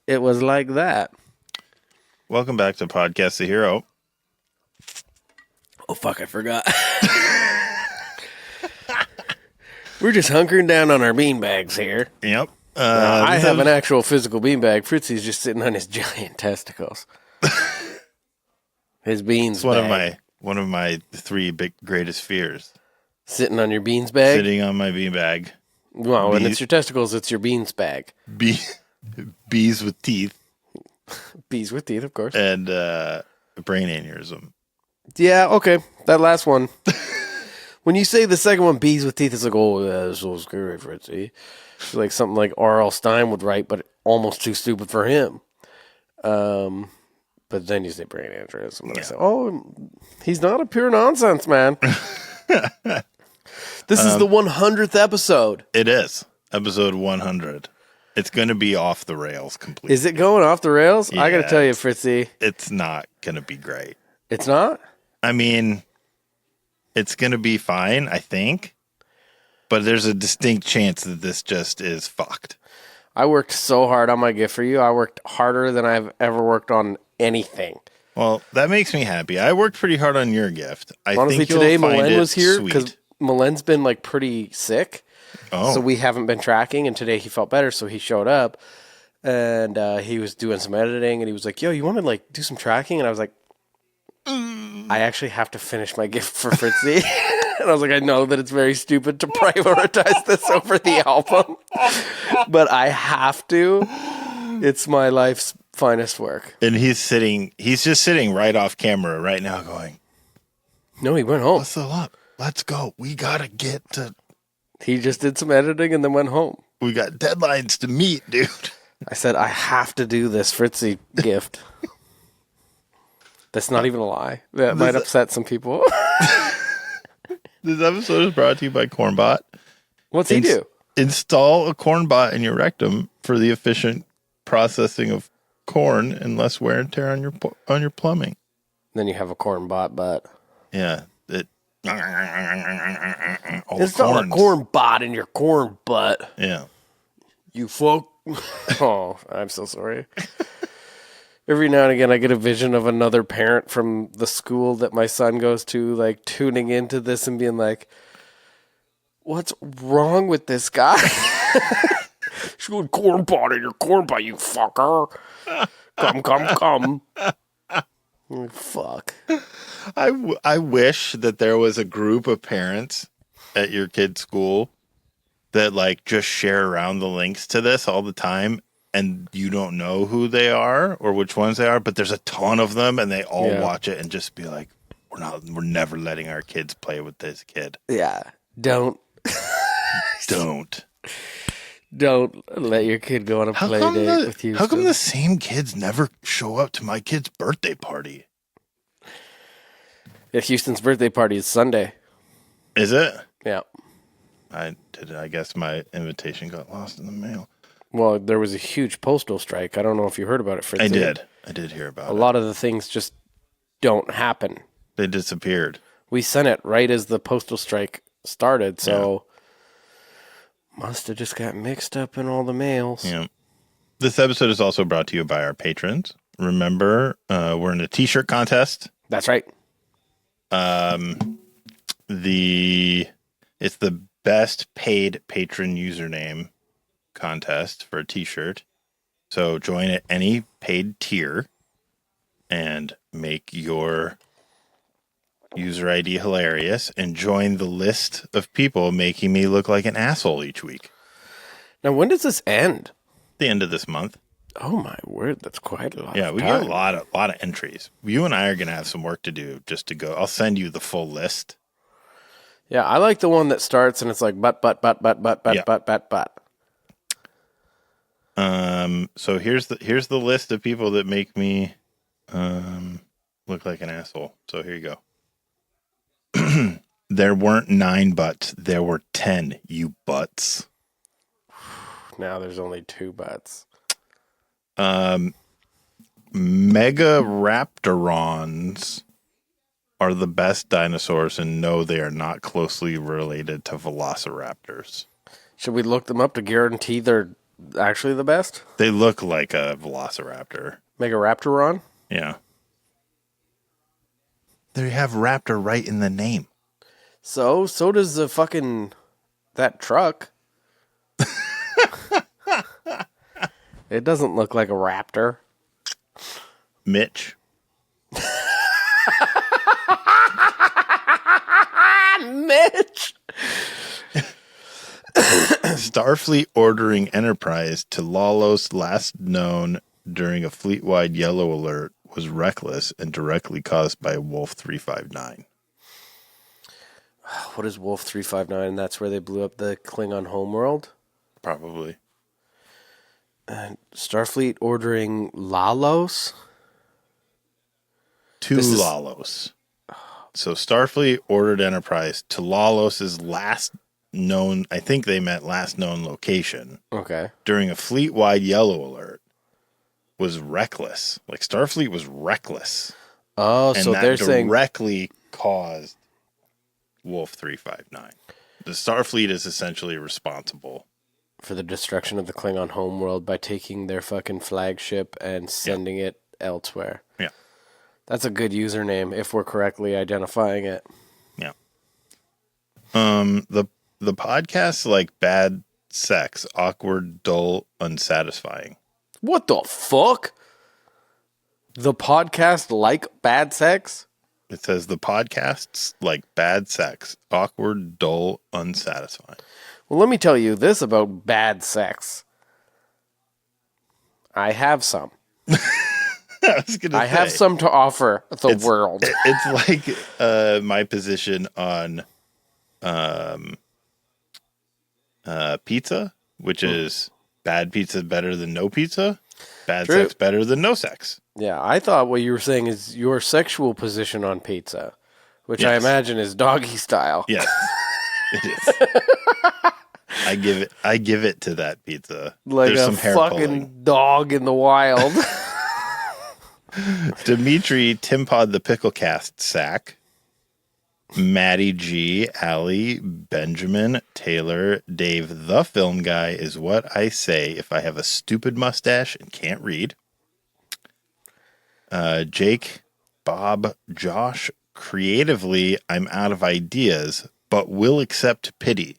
it was like that. Welcome back to Podcast the Hero. Oh, fuck, I forgot. We're just hunkering down on our beanbags here. Yep. I have an actual physical beanbag. Fritzy's just sitting on his giant testicles. His beans bag. One of my three big greatest fears. Sitting on your beans bag? Sitting on my beanbag. Well, when it's your testicles, it's your beans bag. Bees with teeth. Bees with teeth, of course. And brain aneurysm. Yeah, okay. That last one. When you say the second one, bees with teeth, it's like, oh, yeah, that's so scary, Fritzy. It's like something like R.L. Stein would write, but almost too stupid for him. But then you say brain aneurysm, and I say, oh, he's not a pure nonsense, man. This is the 100th episode. It is. Episode 100. It's going to be off the rails completely. Is it going off the rails? Yeah, I got to tell you, Fritzy. It's not going to be great. It's not? I mean, it's going to be fine, I think. But there's a distinct chance that this just is fucked. I worked so hard on my gift for you. I worked harder than I've ever worked on anything. Well, that makes me happy. I worked pretty hard on your gift. Honestly, think today you'll find Malen it was here because sweet. Malen's been like pretty sick. Oh. So we haven't been tracking, and today he felt better, so he showed up. And he was doing some editing, and he was like, yo, you want to like do some tracking? And I was like, I actually have to finish my gift for Fritzy. And I was like, I know that it's very stupid to prioritize this over the album, but I have to. It's my life's finest work. And he's just sitting right off camera right now going, No, he went home. what's the up? Let's go. We got to get to... He just did some editing and then went home. We got deadlines to meet, dude. I said, I have to do this Fritzy gift. That's not even a lie. That might upset some people. This episode is brought to you by Cornbot. What's he do? Install a Cornbot in your rectum for the efficient processing of corn and less wear and tear on your plumbing. Then you have a corn bot butt. Yeah. It's not a corn bot in your corn butt. Yeah. You fuck. Oh, I'm so sorry. Every now and again, I get a vision of another parent from the school that my son goes to, like, tuning into this and being like, what's wrong with this guy? She's going, corn pot in your corn pot, you fucker. Come. Fuck. I wish that there was a group of parents at your kid's school that, like, just share around the links to this all the time. And you don't know who they are or which ones they are, but there's a ton of them, and they all watch it and just be like, "We're never letting our kids play with this kid." Yeah, don't let your kid go on a play date with you. How come the same kids never show up to my kid's birthday party? Yeah, Houston's birthday party is Sunday. Is it? Yeah. I guess my invitation got lost in the mail. Well, there was a huge postal strike. I don't know if you heard about it, Fritz. I did hear about it. A lot of the things just don't happen. They disappeared. We sent it right as the postal strike started, so must have just got mixed up in all the mails. Yeah. This episode is also brought to you by our patrons. Remember, we're in a t-shirt contest. That's right. It's the best paid patron username contest for a t-shirt. So join at any paid tier and make your user ID hilarious and join the list of people making me look like an asshole each week. Now, when does this end? The end of this month. Oh my word, that's quite a lot. Yeah, we got a lot of entries. You and I are going to have some work to do just to go. I'll send you the full list. Yeah, I like the one that starts and it's like but. So here's the list of people that make me look like an asshole. So here you go. There weren't 9 butts. There were 10, you butts. Now there's only 2 butts. Mega Raptorons are the best dinosaurs, and no, they are not closely related to velociraptors. Should we look them up to guarantee they're actually the best? They look like a velociraptor. Megaraptoron? Yeah. They have raptor right in the name. So does the fucking... that truck. It doesn't look like a raptor. Mitch. Mitch! Starfleet ordering Enterprise to Lalos, last known during a fleet-wide yellow alert, was reckless and directly caused by Wolf 359. What is Wolf 359? That's where they blew up the Klingon homeworld? Probably. And Starfleet ordering Lalos? To Lalos. So Starfleet ordered Enterprise to Lalos's last known, I think they meant last known location. Okay. During a fleet-wide yellow alert. Was reckless. Like Starfleet was reckless. Oh, and so they're saying directly caused Wolf 359. The Starfleet is essentially responsible for the destruction of the Klingon homeworld by taking their fucking flagship and sending it elsewhere. Yeah. That's a good username if we're correctly identifying it. Yeah. The podcast like bad sex, awkward, dull, unsatisfying. What the fuck? The podcast like bad sex? It says the podcasts like bad sex, awkward, dull, unsatisfying. Well, let me tell you this about bad sex. I have some. I have some to offer the world. It's like my position on pizza, which is bad pizza better than no pizza, bad sex better than no sex. Yeah, I thought what you were saying is your sexual position on pizza, which I imagine is doggy style. Yes, it is. I give it to that pizza. Like There's a some hair fucking pulling. dog in the wild. Dimitri Timpod the Picklecast sack. Maddie G, Allie, Benjamin, Taylor, Dave the Film Guy is what I say if I have a stupid mustache and can't read. Jake, Bob, Josh, creatively, I'm out of ideas, but will accept pity.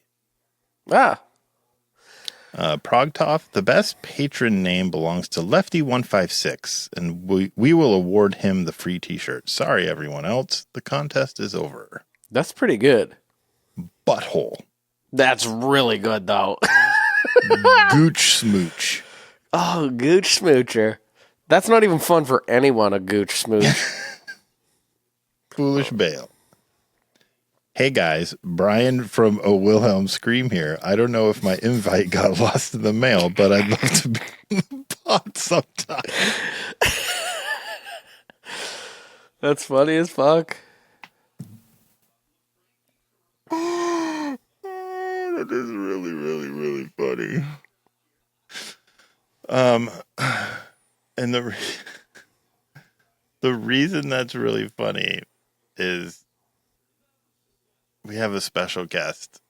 Progtoff, the best patron name belongs to Lefty156, and we will award him the free t-shirt. Sorry, everyone else. The contest is over. That's pretty good. Butthole. That's really good, though. Gooch Smooch. Oh, Gooch Smoocher. That's not even fun for anyone, a Gooch Smooch. Foolish Bale. Hey guys, Brian from A Wilhelm Scream here. I don't know if my invite got lost in the mail, but I'd love to be in the pod sometime. That's funny as fuck. That is really, really, really funny. And the reason that's really funny is we have a special guest.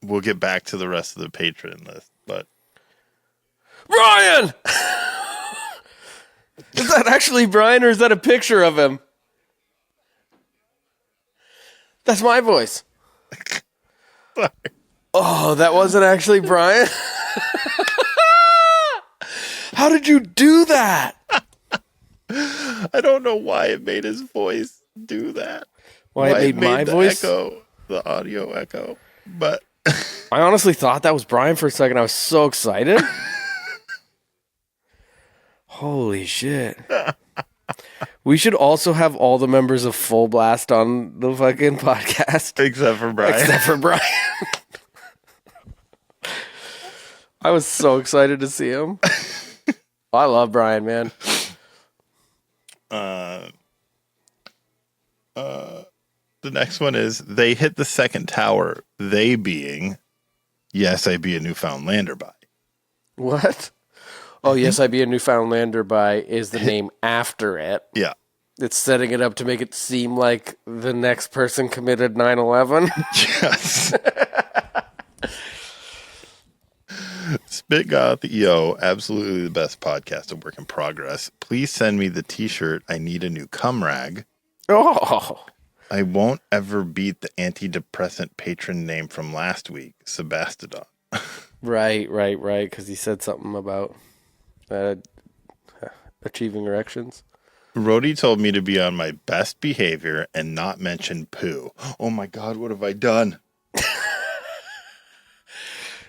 We'll get back to the rest of the patron list, but Brian! Is that actually Brian or is that a picture of him? That's my voice. sorry. Oh, that wasn't actually Brian? How did you do that? I don't know why it made his voice do that. Why it made my the voice? Echo, the audio echo. But I honestly thought that was Brian for a second. I was so excited. Holy shit. We should also have all the members of Full Blast on the fucking podcast. except for Brian. Except for Brian. I was so excited to see him. I love Brian, man. The next one is they hit the second tower. They being, yes, I be a Newfoundlander by. What? Oh, yes, I be a Newfoundlander by is the name after it. Yeah. It's setting it up to make it seem like the next person committed 9/11. Yes. Spitgoth EO, absolutely the best podcast, a work in progress. Please send me the t-shirt. I need a new cum rag. Oh. I won't ever beat the antidepressant patron name from last week, Sebastodon. Right. Because he said something about achieving erections. Rhodey told me to be on my best behavior and not mention poo. Oh my God, what have I done?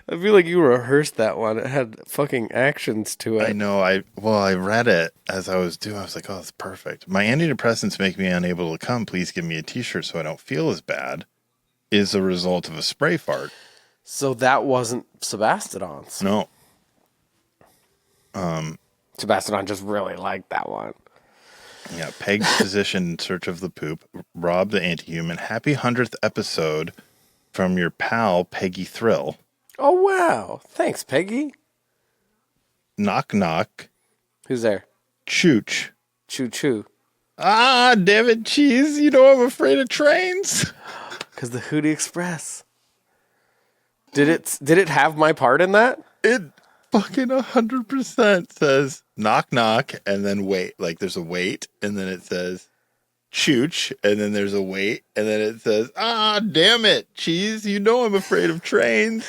I feel like you rehearsed that one. It had fucking actions to it. I know. I read it as I was doing. I was like, oh, that's perfect. My antidepressants make me unable to come. Please give me a t-shirt so I don't feel as bad. Is a result of a spray fart. So that wasn't Sebastodon's. No. Sebastodon just really liked that one. Yeah. Peg's position in search of the poop. Rob the anti-human. Happy 100th episode from your pal, Peggy Thrill. Oh, wow. Thanks, Peggy. Knock, knock. Who's there? Chooch. Choo-choo. Ah, damn it, cheese. You know I'm afraid of trains. Because the Hootie Express. Did it have my part in that? It fucking 100% says knock, knock, and then wait. Like there's a wait, and then it says chooch, and then there's a wait, and then it says, ah, damn it, cheese. You know I'm afraid of trains.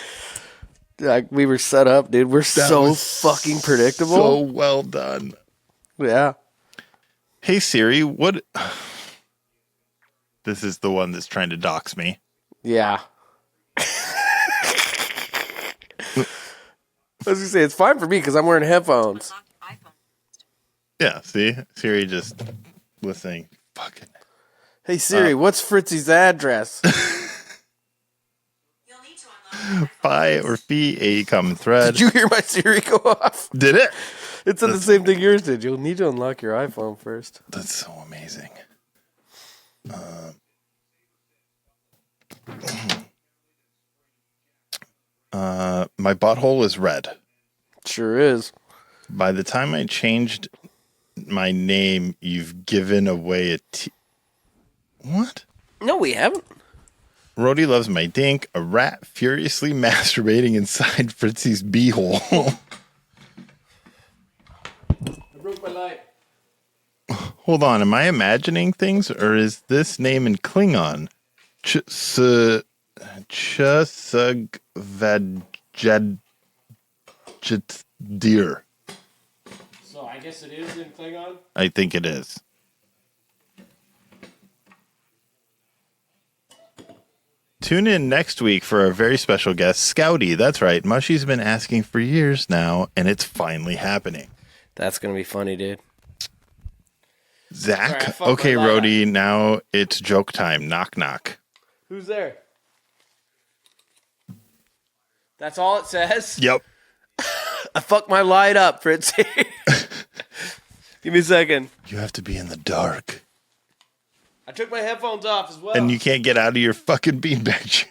Like, we were set up, dude. We're so fucking predictable. So well done. Yeah. Hey, Siri, what... This is the one that's trying to dox me. Yeah. I was going to say, it's fine for me because I'm wearing headphones. Yeah, see? Siri just listening. Fucking... Hey, Siri, what's Fritzy's address? Buy or fee a common thread. Did you hear my Siri go off? Did it? It said the same thing yours did. You'll need to unlock your iPhone first. That's so amazing. My butthole is red. Sure is. By the time I changed my name, you've given away a What? No, we haven't. Rhodey loves my dink, a rat furiously masturbating inside Fritzy's beehole. I broke my light. Hold on, am I imagining things, or is this name in Klingon? Chusagvadjadir. So I guess it is in Klingon? I think it is. Tune in next week for our very special guest, Scouty. That's right. Mushy's been asking for years now, and it's finally happening. That's going to be funny, dude. Zach? Sorry, okay, Rhodey, now it's joke time. Knock, knock. Who's there? That's all it says? Yep. I fucked my light up, Fritzy. Give me a second. You have to be in the dark. I took my headphones off as well. And you can't get out of your fucking beanbag chair.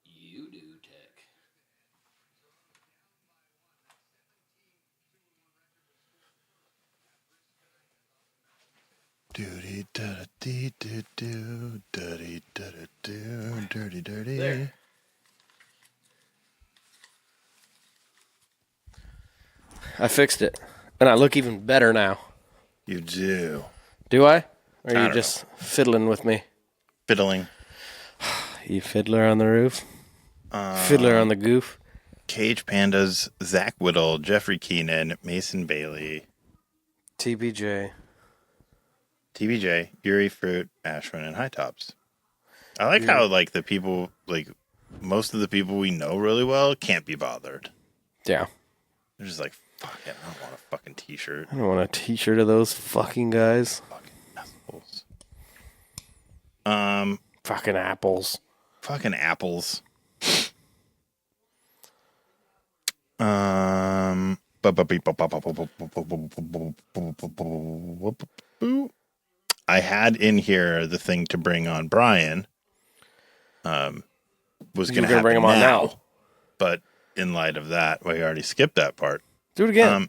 You do, Tech. Doody da dee do do dirty do dirty dirty. There. I fixed it. And I look even better now. You do. Do I? Or are I you don't just fiddling with me? Fiddling. You fiddler on the roof? Fiddler on the goof? Cage Pandas, Zach Whittle, Jeffrey Keenan, Mason Bailey, TBJ. TBJ, Yuri Fruit, Ashwin, and High Tops. I like how like the people like most of the people we know really well can't be bothered. Yeah. They're just like, fuck it, I don't want a fucking t-shirt. I don't want a t-shirt of those fucking guys. Fucking assholes. Fucking apples. Fucking apples. I had in here the thing to bring on Brian. Was going to happen bring him on now. But in light of that, we already skipped that part. Do it again.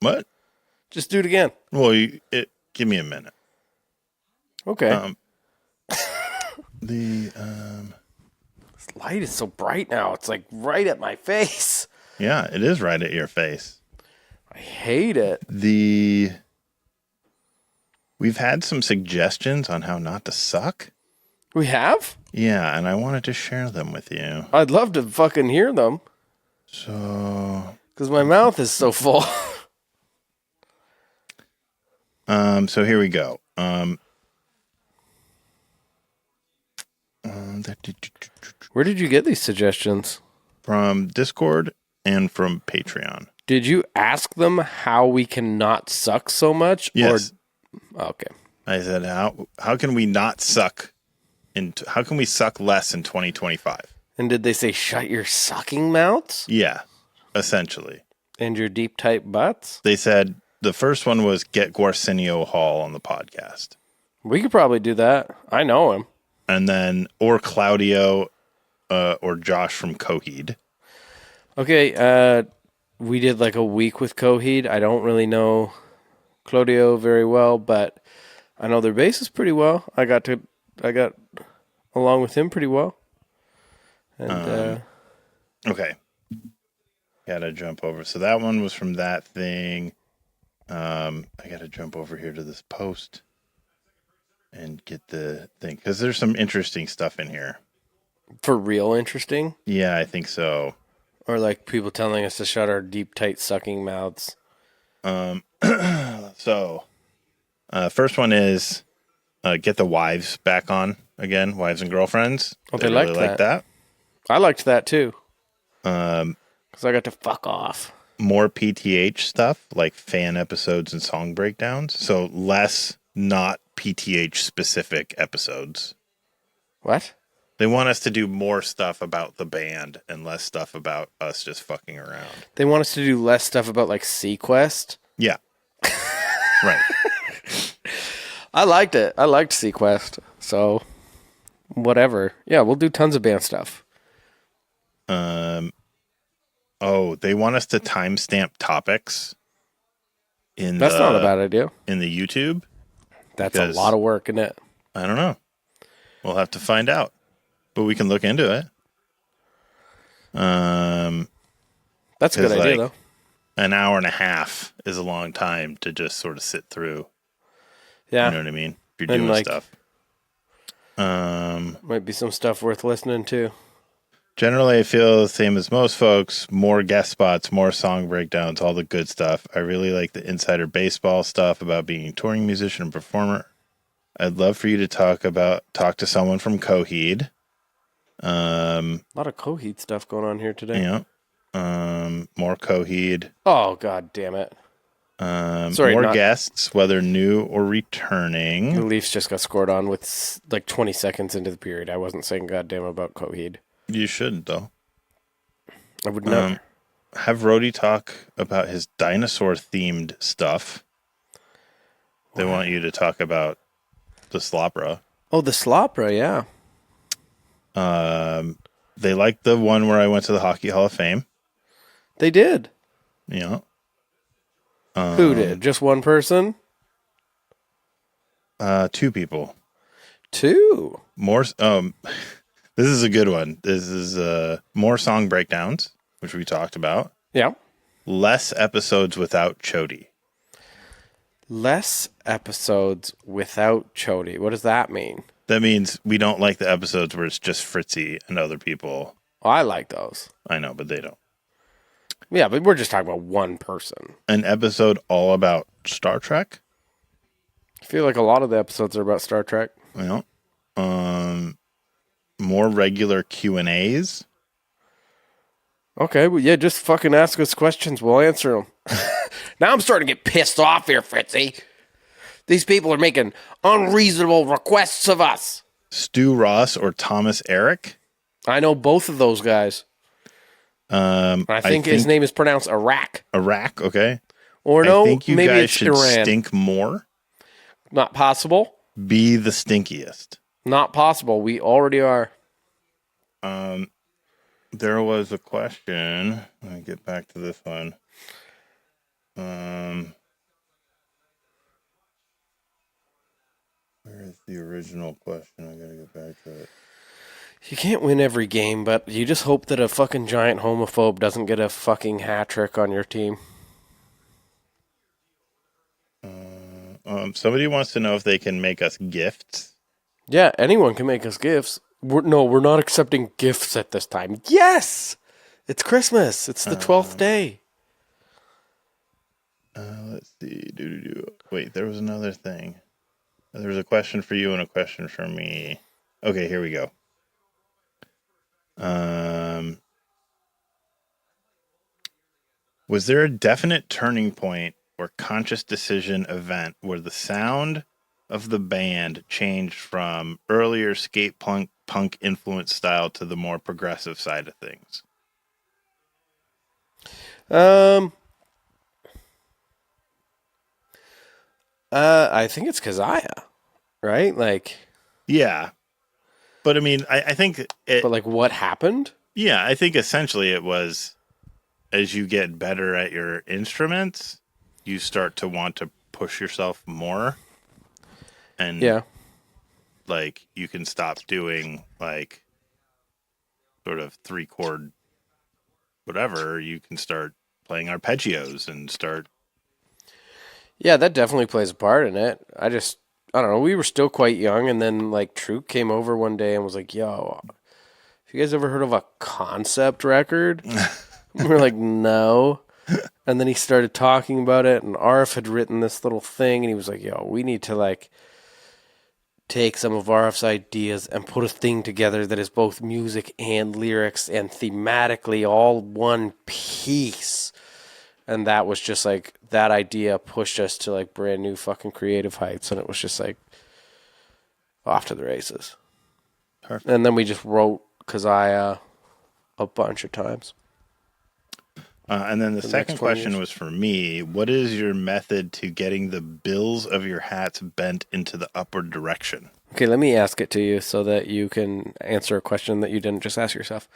What? Just do it again. Well, give me a minute. Okay. This light is so bright now. It's like right at my face. Yeah, it is right at your face. I hate it. We've had some suggestions on how not to suck. We have? Yeah, and I wanted to share them with you. I'd love to fucking hear them. So... Because my mouth is so full. So here we go. Where did you get these suggestions? From Discord and from Patreon. Did you ask them how we can not suck so much? Yes. Okay. I said, how can we not suck? How can we suck less in 2025? And did they say shut your sucking mouths? Yeah, essentially. And your deep tight butts? They said the first one was get Guarsenio Hall on the podcast. We could probably do that. I know him. And then, or Claudio or Josh from Coheed. Okay, we did like a week with Coheed. I don't really know Claudio very well, but I know their bassist pretty well. I got along with him pretty well. And okay. Gotta jump over. So that one was from that thing. I gotta jump over here to this post and get the thing, because there's some interesting stuff in here. For real interesting? Yeah, I think so. Or like people telling us to shut our deep, tight sucking mouths. So, first one is get the wives back on again, wives and girlfriends. Oh, they really liked that. I liked that too. Because I got to fuck off. More PTH stuff, like fan episodes and song breakdowns. So less not PTH specific episodes. What? They want us to do more stuff about the band and less stuff about us just fucking around. They want us to do less stuff about like Sequest. Yeah. Right. I liked it. I liked Sequest. So whatever. Yeah, we'll do tons of band stuff. Oh, they want us to timestamp topics That's not a bad idea. In the YouTube. That's a lot of work, isn't it? I don't know. We'll have to find out. But we can look into it. That's a good idea, though. An hour and a half is a long time to just sort of sit through. Yeah. You know what I mean? If you're doing stuff. Might be some stuff worth listening to. Generally, I feel the same as most folks. More guest spots, more song breakdowns, all the good stuff. I really like the insider baseball stuff about being a touring musician and performer. I'd love for you to talk to someone from Coheed. A lot of Coheed stuff going on here today. Yeah. More Coheed. Oh, God damn it. More guests, whether new or returning. The Leafs just got scored on with like 20 seconds into the period. I wasn't saying goddamn about Coheed. You shouldn't, though. I would never. Have Rhodey talk about his dinosaur-themed stuff. They want you to talk about the Slopra. Oh, the Slopra, yeah. They liked the one where I went to the Hockey Hall of Fame. They did. Yeah. Who did? Just one person? Two people. Two? More. This is a good one. This is more song breakdowns, which we talked about. Yeah. Less episodes without Chody. Less episodes without Chody. What does that mean? That means we don't like the episodes where it's just Fritzy and other people. Oh, I like those. I know, but they don't. Yeah, but we're just talking about one person. An episode all about Star Trek. I feel like a lot of the episodes are about Star Trek. Yeah. More regular Q&As. Okay, well, yeah, just fucking ask us questions. We'll answer them. Now I'm starting to get pissed off here, Fritzy. These people are making unreasonable requests of us. Stu Ross or Thomas Eric. I know both of those guys. I think his name is pronounced Iraq. Iraq, okay. Or no, I think you maybe guys it's should Iran. stink more. Not possible. Be the stinkiest. Not possible. We already are. There was a question. Let me get back to this one. Where is the original question? I gotta get back to it. You can't win every game, but you just hope that a fucking giant homophobe doesn't get a fucking hat trick on your team. Somebody wants to know if they can make us gifts. Yeah, anyone can make us gifts. We're not accepting gifts at this time. Yes! It's Christmas. It's the 12th day. Let's see. Wait, there was another thing. There was a question for you and a question for me. Okay, here we go. Was there a definite turning point or conscious decision event where the sound of the band changed from earlier skate punk influence style to the more progressive side of things? I think it's Keziah, right? Like, yeah, but I mean, I think but like, what happened? Yeah, I think essentially it was as you get better at your instruments, you start to want to push yourself more, and like you can stop doing like sort of 3-chord whatever. You can start playing arpeggios and start. Yeah, that definitely plays a part in it. I don't know. We were still quite young, and then like Troop came over one day and was like, "Yo, have you guys ever heard of a concept record?" We were like, "No." And then he started talking about it, and Arf had written this little thing, and he was like, "Yo, we need to like take some of Arf's ideas and put a thing together that is both music and lyrics and thematically all one piece." And that was just like, that idea pushed us to like brand new fucking creative heights. And it was just like off to the races. Perfect. And then we just wrote Keziah a bunch of times. And then the second question was for me. What is your method to getting the bills of your hats bent into the upward direction? Okay, let me ask it to you so that you can answer a question that you didn't just ask yourself.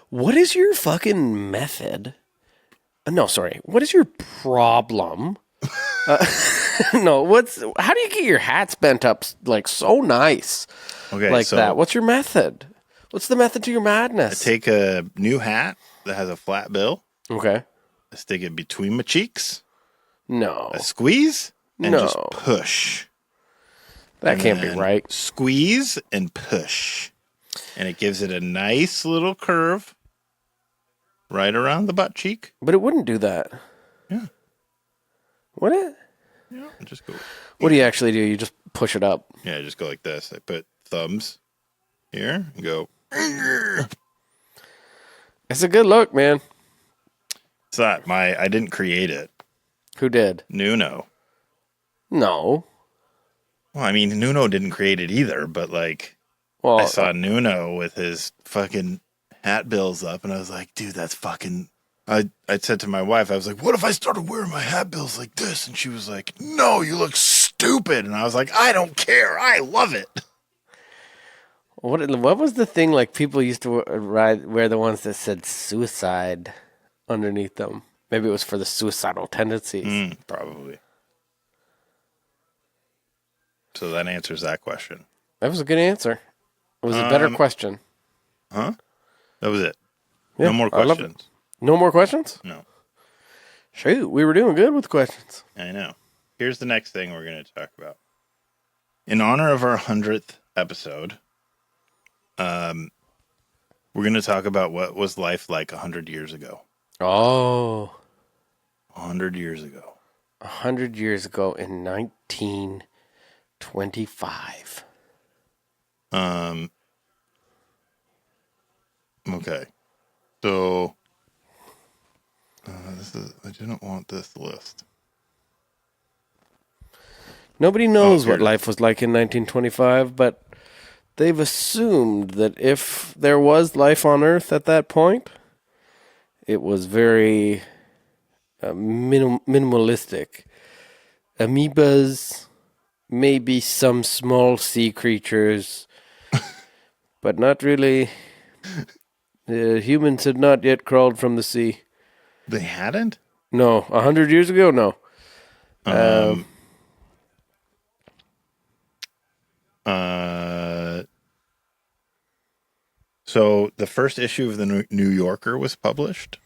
What is your fucking method? No, sorry. What is your problem? No, how do you get your hats bent up like so nice? Okay, like that. What's your method? What's the method to your madness? I take a new hat that has a flat bill. Okay. I stick it between my cheeks. No. I squeeze and just push. That can't be right. Squeeze and push. And it gives it a nice little curve. Right around the butt cheek. But it wouldn't do that. Yeah. Would it? Yeah. Just go. What do you actually do? You just push it up. Yeah, just go like this. I put thumbs here and go. It's a good look, man. It's not I didn't create it. Who did? Nuno. No. Well, I mean, Nuno didn't create it either, but like, I saw Nuno with his fucking hat bills up, and I was like, dude, that's fucking. I said to my wife, I was like, what if I started wearing my hat bills like this? And she was like, no, you look stupid. And I was like, I don't care. I love it. What was the thing like people used to wear the ones that said suicide underneath them? Maybe it was for the suicidal tendencies. Probably. So that answers that question. That was a good answer. It was a better question. Huh? That was it. Yeah, no more questions. No more questions? No. Shoot, we were doing good with questions. I know. Here's the next thing we're going to talk about. In honor of our 100th episode, we're going to talk about what was life like 100 years ago. Oh. 100 years ago. 100 years ago in 1925. Okay. So, I didn't want this list. Nobody knows what life was like in 1925, but they've assumed that if there was life on Earth at that point, It was very minimalistic. Amoebas, maybe some small sea creatures, but not really. Humans had not yet crawled from the sea. They hadn't? No, 100 years ago, no. So the first issue of the New Yorker was published?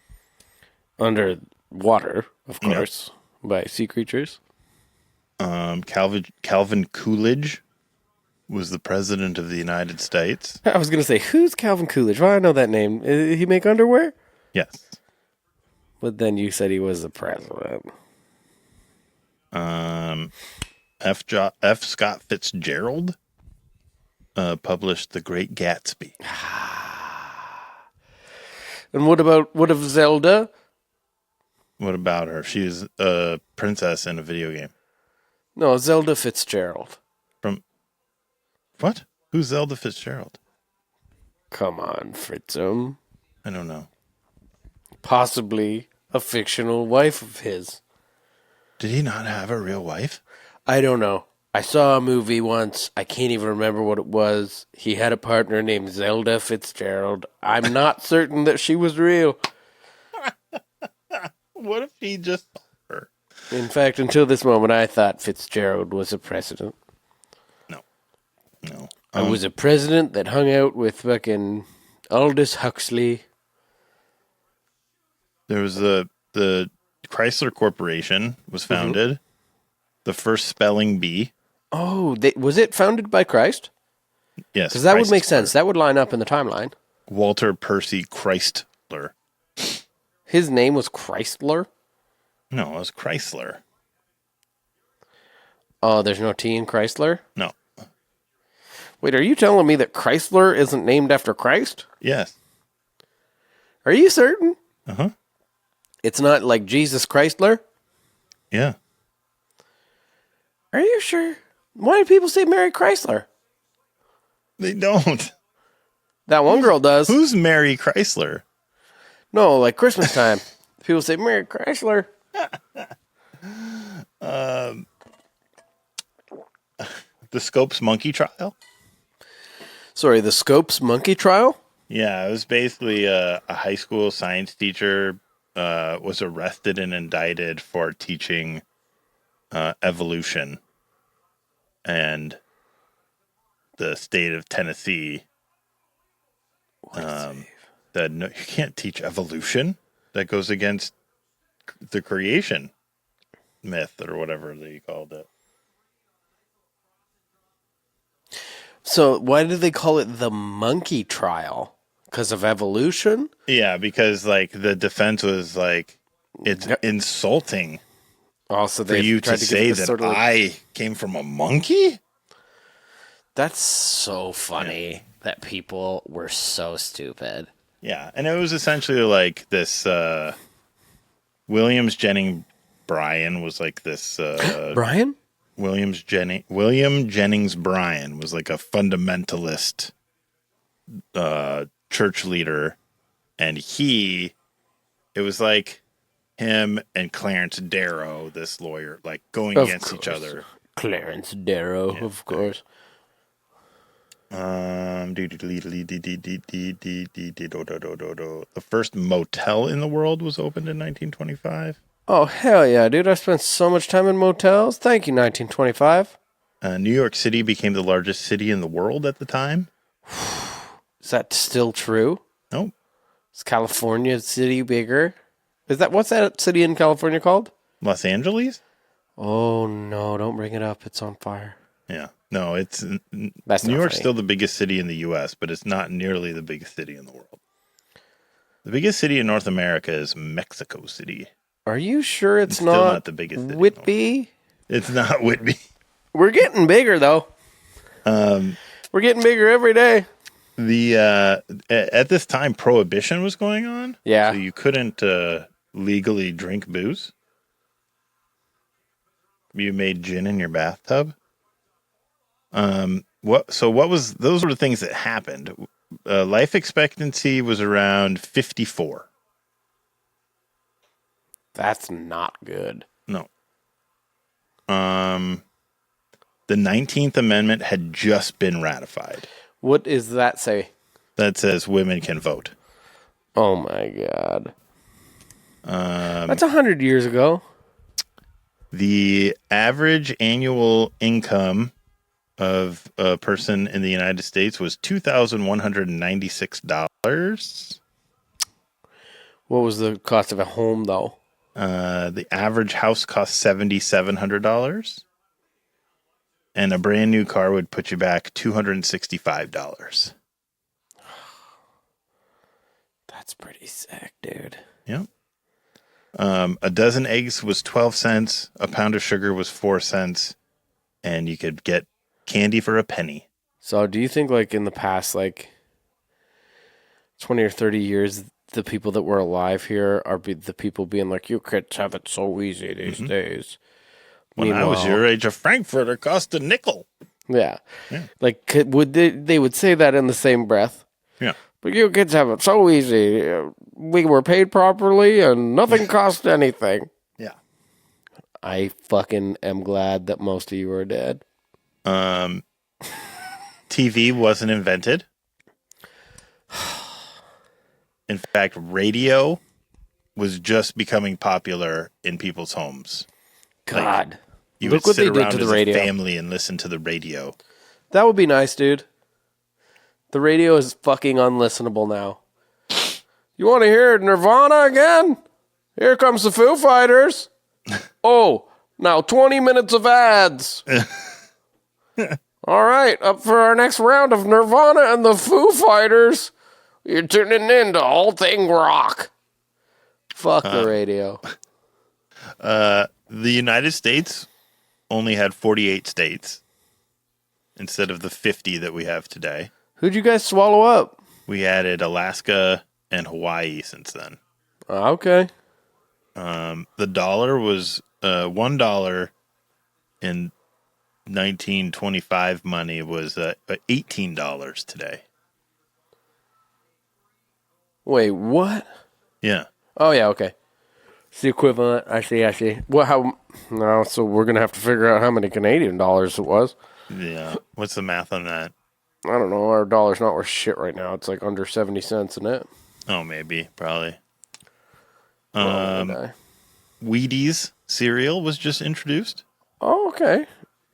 Under water, of course, by sea creatures. Calvin Coolidge was the president of the United States. I was going to say, who's Calvin Coolidge? Well, I know that name. He make underwear? Yes. But then you said he was the president. F. Scott Fitzgerald published The Great Gatsby. And what of Zelda? What about her? She's a princess in a video game. No, Zelda Fitzgerald. From what? Who's Zelda Fitzgerald? Come on, Fritzum. I don't know. Possibly a fictional wife of his. Did he not have a real wife? I don't know. I saw a movie once. I can't even remember what it was. He had a partner named Zelda Fitzgerald. I'm not certain that she was real. What if he just saw her? In fact, until this moment, I thought Fitzgerald was a president. No. I was a president that hung out with fucking Aldous Huxley. There was the Chrysler Corporation was founded. Mm-hmm. The first spelling bee. Oh, was it founded by Christ? Yes. Because that would make sense. That would line up in the timeline. Walter Percy Chrysler. His name was Chrysler? No, it was Chrysler. Oh, there's no T in Chrysler? No. Wait, are you telling me that Chrysler isn't named after Christ? Yes. Are you certain? Uh-huh. It's not like Jesus Chrysler? Yeah. Are you sure? Why do people say Mary Chrysler? They don't. That one girl does. Who's Mary Chrysler? No, like Christmas time. People say Mary Chrysler. The Scopes monkey trial? Sorry, the Scopes monkey trial? Yeah, it was basically a high school science teacher was arrested and indicted for teaching evolution. And the state of Tennessee said, no, you can't teach evolution. That goes against the creation myth or whatever they called it. So why do they call it the monkey trial? Because of evolution? Yeah, because like the defense was like, it's insulting also for you to say that sort of I came from a monkey? That's so funny that people were so stupid. Yeah, and it was essentially like this William Jennings Bryan was like this Brian? William Jennings Bryan was like a fundamentalist church leader, and it was like him and Clarence Darrow, this lawyer, like going against each other. Clarence Darrow, yeah, of course. The first motel in the world was opened in 1925. Oh, hell yeah, dude. I spent so much time in motels. Thank you, 1925. New York City became the largest city in the world at the time. Is that still true? Nope. Is California city bigger? What's that city in California called? Los Angeles? Oh, no, don't bring it up. It's on fire. Yeah. No, it's That's New York's still the biggest city in the U.S., but it's not nearly the biggest city in the world. The biggest city in North America is Mexico City. Are you sure it's still not the biggest city Whitby? It's not Whitby. We're getting bigger, though. We're getting bigger every day. At this time, Prohibition was going on. Yeah. So you couldn't legally drink booze. You made gin in your bathtub. Those were the things that happened. Life expectancy was around 54. That's not good. No. The 19th Amendment had just been ratified. What does that say? That says women can vote. Oh my God. That's 100 years ago. The average annual income of a person in the United States was $2,196. What was the cost of a home, though? The average house cost $7,700. And a brand new car would put you back $265. That's pretty sick, dude. Yep. A dozen eggs was 12 cents. A pound of sugar was 4 cents. And you could get candy for a penny. So do you think, like, in the past, like, 20 or 30 years, the people that were alive here are the people being like, you kids have it so easy these days? When I was your age, a Frankfurter cost a nickel. Yeah. Like, they would say that in the same breath. Yeah. But you kids have it so easy. We were paid properly and nothing cost anything. Yeah. I fucking am glad that most of you are dead. TV wasn't invented. In fact, radio was just becoming popular in people's homes. God. You Look would what sit they did around to the as radio. a family and listen to the radio. That would be nice, dude. The radio is fucking unlistenable now. You want to hear Nirvana again? Here comes the Foo Fighters. Oh, now 20 minutes of ads. All right, up for our next round of Nirvana and the Foo Fighters. You're tuning in to All Thing Rock. Fuck the radio. The United States only had 48 states instead of the 50 that we have today. Who'd you guys swallow up? We added Alaska and Hawaii since then. Okay. The dollar was $1 in 1925 money was $18 today. Wait, what? Yeah. Oh, yeah, okay. It's the equivalent. I see. Well, how? No, so we're going to have to figure out how many Canadian dollars it was. Yeah. What's the math on that? I don't know. Our dollar's not worth shit right now. It's like under 70 cents in it. Oh, maybe. Probably. Okay. Wheaties cereal was just introduced. Oh, okay.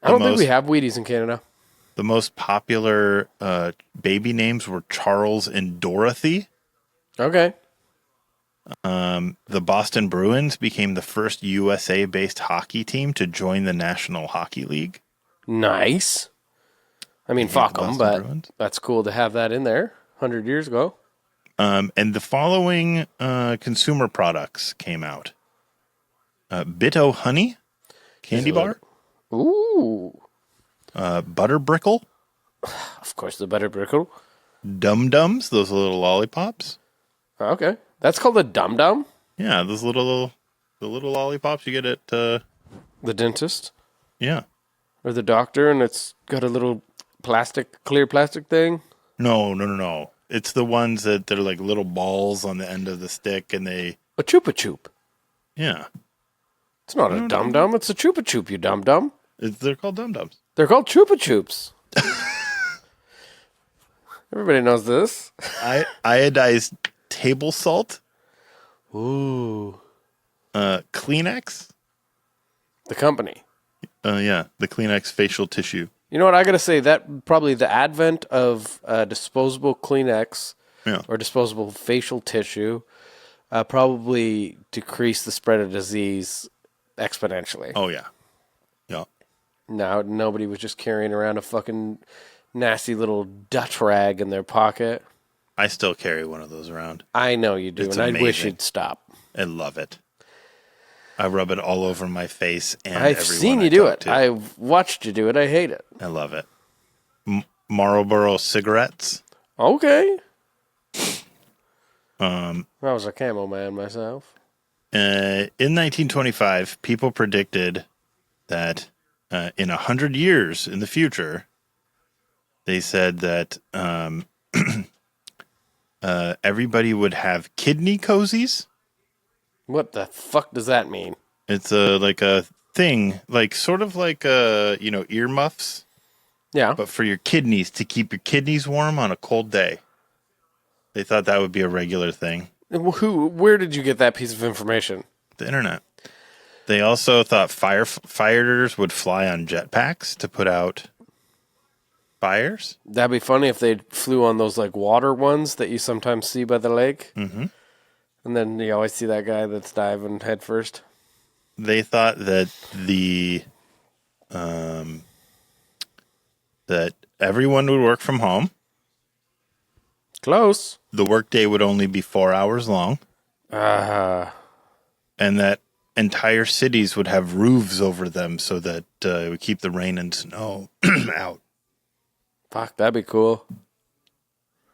I don't think we have Wheaties in Canada. The most popular baby names were Charles and Dorothy. Okay. The Boston Bruins became the first USA-based hockey team to join the National Hockey League. Nice. I mean, fuck them, but Bruins. that's cool to have that in there 100 years ago. And the following consumer products came out. Bit-O Honey candy bar. Ooh. Butter Brickle. Of course, the Butter Brickle. Dum Dums, those little lollipops. Okay. That's called a Dum Dum? Yeah, those the little lollipops you get at The dentist? yeah. Or the doctor, and it's got a little clear plastic thing? No. It's the ones that they're like little balls on the end of the stick, and they A Chupa Chup. yeah. It's not a Dum Dum, it's a Chupa Chup, you Dum Dum. They're called Dum Dums. They're called Chupa Chups. Everybody knows this. Iodized table salt. Ooh. Kleenex. The company. Yeah, the Kleenex facial tissue. You know what I gotta say? That probably the advent of disposable Kleenex or disposable facial tissue probably decreased the spread of disease exponentially. Oh yeah. Yeah. Now nobody was just carrying around a fucking nasty little Dutch rag in their pocket. I still carry one of those around. I know you do, It's and I wish amazing. you'd stop. I love it. I rub it all over my face and I've everyone seen I you do talk it. to. I've watched you do it. I hate it. I love it. Marlboro cigarettes. Okay. I was a camo man myself. In 1925, people predicted that in 100 years in the future, they said that everybody would have kidney cozies What the fuck does that mean? It's like a thing, like sort of like earmuffs, Yeah. but for your kidneys to keep your kidneys warm on a cold day. They thought that would be a regular thing. Where did you get that piece of information? The internet. They also thought firefighters would fly on jetpacks to put out fires. That'd be funny if they flew on those like water ones that you sometimes see by the lake. Mm-hmm. And then you always see that guy that's diving head first. They thought that that everyone would work from home. Close. The workday would only be 4 hours long. And that entire cities would have roofs over them so that it would keep the rain and snow out. Fuck, that'd be cool.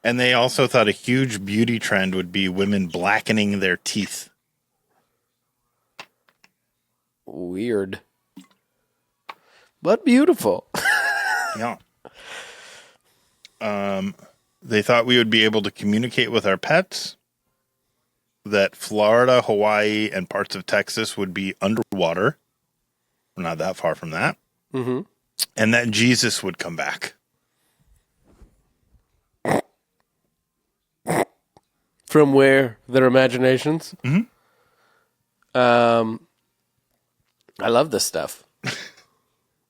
And they also thought a huge beauty trend would be women blackening their teeth. Weird. But beautiful. Yeah. They thought we would be able to communicate with our pets. That Florida, Hawaii, and parts of Texas would be underwater. We're not that far from that. Mm-hmm. And that Jesus would come back. From where? Their imaginations? Mm-hmm. I love this stuff.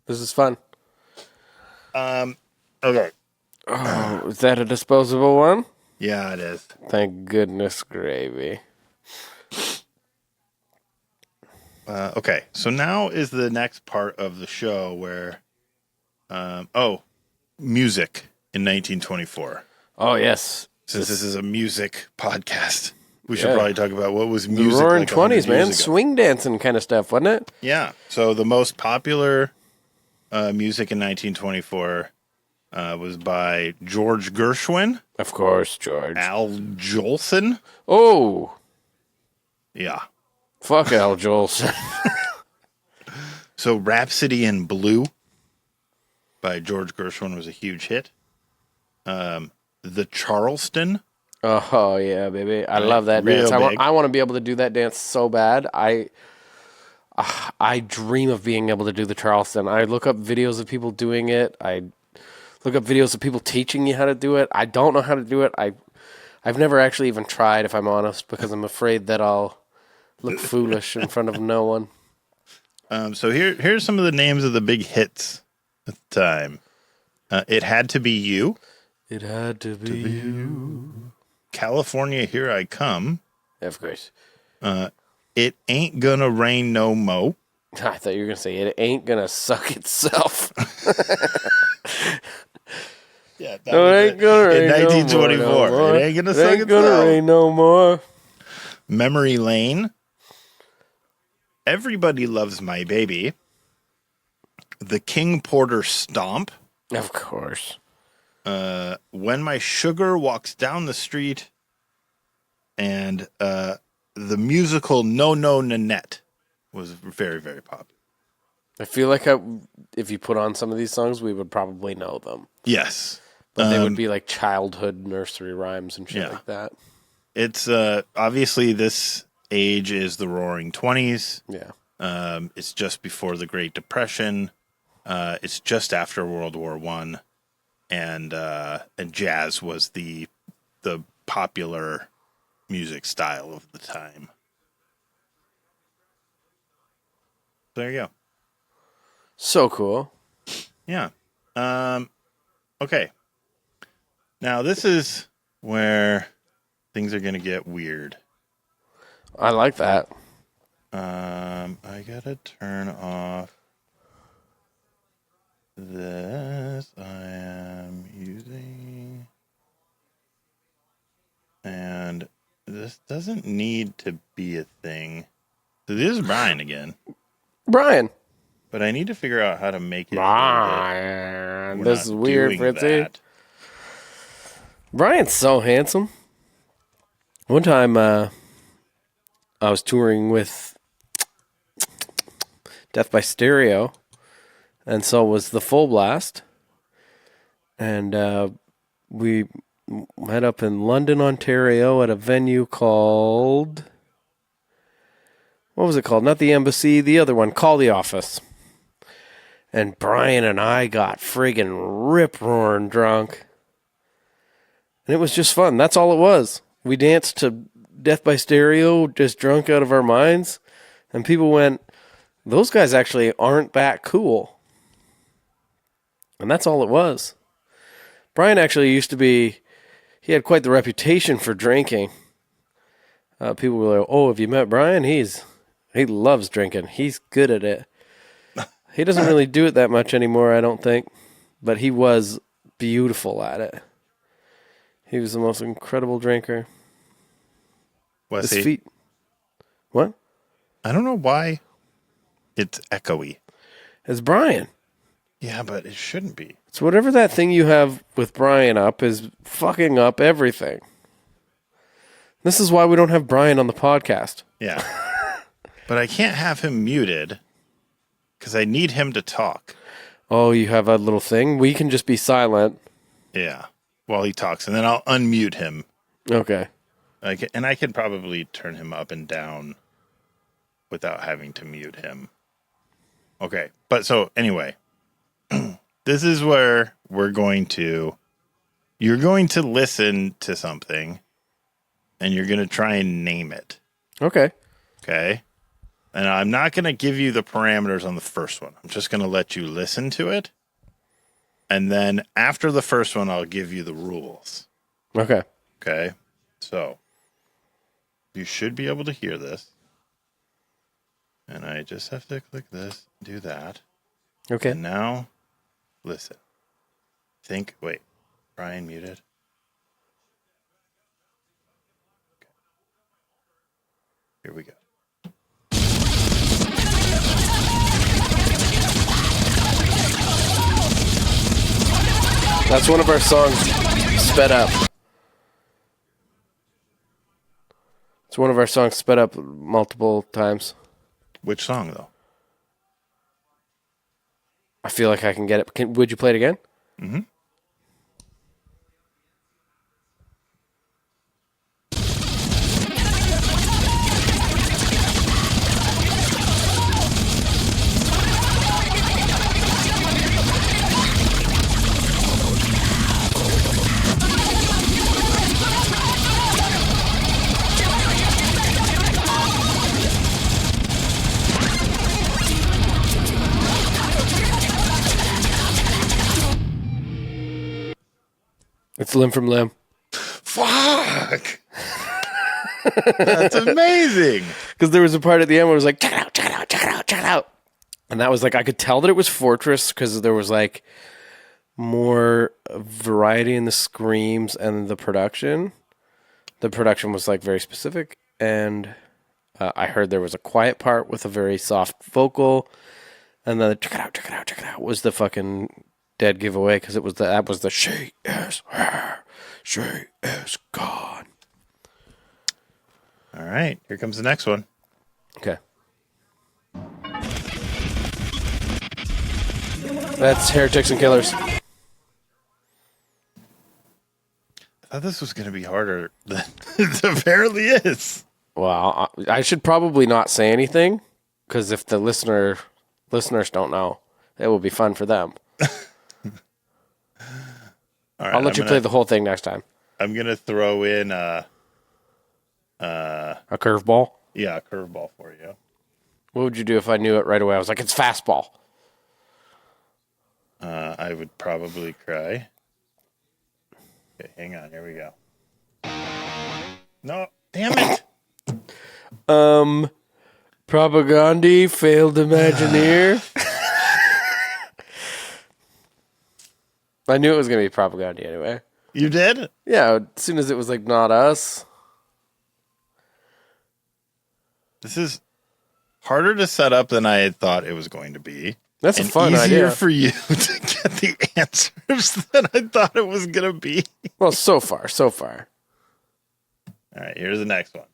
This is fun. Okay. Oh, is that a disposable one? Yeah, it is. Thank goodness gravy. Okay, so now is the next part of the show where, music in 1924. Oh, yes. Since this is a music podcast, we should Yeah. probably talk about what was The music roaring like 100 20s, man. years ago. Swing dancing kind of stuff, wasn't it? Yeah, so the most popular music in 1924 was by George Gershwin, Of course, George. Al Jolson. Oh, Yeah. fuck Al Jolson. So Rhapsody in Blue by George Gershwin was a huge hit. The Charleston. Oh, yeah, baby. I love that Real dance. big. I want to be able to do that dance so bad. I dream of being able to do the Charleston. I look up videos of people doing it. I look up videos of people teaching you how to do it. I don't know how to do it. I've never actually even tried, if I'm honest, because I'm afraid that I'll look foolish in front of no one. So here's some of the names of the big hits at the time. It Had to Be You. It had to be you. California, Here I Come. Of course. It Ain't Gonna Rain No Mo. I thought you were going to say, it ain't going to suck itself. Yeah, No, it ain't gonna rain in 1924. no more. It ain't gonna It suck ain't gonna itself. rain no more. Memory Lane. Everybody Loves My Baby. The King Porter Stomp. Of course. When My Sugar Walks Down the Street. And the musical No No Nanette was very, very popular. I feel like if you put on some of these songs, we would probably know them. Yes. But they would be like childhood nursery rhymes and shit like that. It's obviously this age is the Roaring 20s. Yeah. It's just before the Great Depression. It's just after World War I, and jazz was the popular music style of the time. There you go. So cool. Yeah. Okay. Now this is where things are going to get weird. I like that. I gotta turn off this I am using, and this doesn't need to be a thing. So this is Brian again, Brian. but I need to figure out how to make it. Brian. We're This not is weird, doing Fritzy. that. Brian's so handsome. One time, I was touring with Death by Stereo, and so was the Full Blast. And we met up in London, Ontario at a venue called what was it called? Not the Embassy, the other one. Call the Office. And Brian and I got friggin' rip-roaring drunk. And it was just fun. That's all it was. We danced to Death by Stereo, just drunk out of our minds. And people went, those guys actually aren't that cool. And that's all it was. Brian actually used to be, he had quite the reputation for drinking. People were like, oh, have you met Brian? He loves drinking. He's good at it. He doesn't really do it that much anymore, I don't think. But he was beautiful at it. He was the most incredible drinker. Was His he? feet. What? I don't know why it's echoey. It's Brian. Yeah, but it shouldn't be. So whatever that thing you have with Brian up is fucking up everything. This is why we don't have Brian on the podcast. Yeah. But I can't have him muted because I need him to talk. Oh, you have a little thing? We can just be silent. Yeah. While he talks, and then I'll unmute him. Okay. I can probably turn him up and down without having to mute him. Okay. But so anyway, this is where you're going to listen to something and you're going to try and name it. Okay. Okay. And I'm not going to give you the parameters on the first one. I'm just going to let you listen to it. And then after the first one, I'll give you the rules. Okay. Okay. So you should be able to hear this. And I just have to click this, do that. Okay. And now, listen. Wait, Brian muted. Okay. Here we go. That's one of our songs sped up. It's one of our songs sped up multiple times. Which song, though? I feel like I can get it. Would you play it again? Mm-hmm. It's Limb from Limb. Fuck! That's amazing! Because there was a part at the end where it was like, check it out, check it out, check it out, check it out. And that was like, I could tell that it was Fortress because there was like more variety in the screams and the production. The production was like very specific. And I heard there was a quiet part with a very soft vocal. And then the check it out, check it out, check it out was the fucking dead giveaway because that was the she is her, she is gone. All right, here comes the next one. Okay. That's Heretics and Killers. I thought this was going to be harder than it apparently is. Well, I should probably not say anything because if the listeners don't know, it will be fun for them. All right, I'll let you play the whole thing next time. I'm going to throw in a curveball? Yeah, a curveball for you. What would you do if I knew it right away? I was like, it's fastball. I would probably cry. Okay, hang on. Here we go. No, damn it. Propaganda, failed Imagineer. I knew it was going to be propaganda anyway. You did? Yeah, as soon as it was like, not us. This is harder to set up than I had thought it was going to be. That's a fun easier idea. for you to get the answers than I thought it was going to be. Well, so far. All right, here's the next one.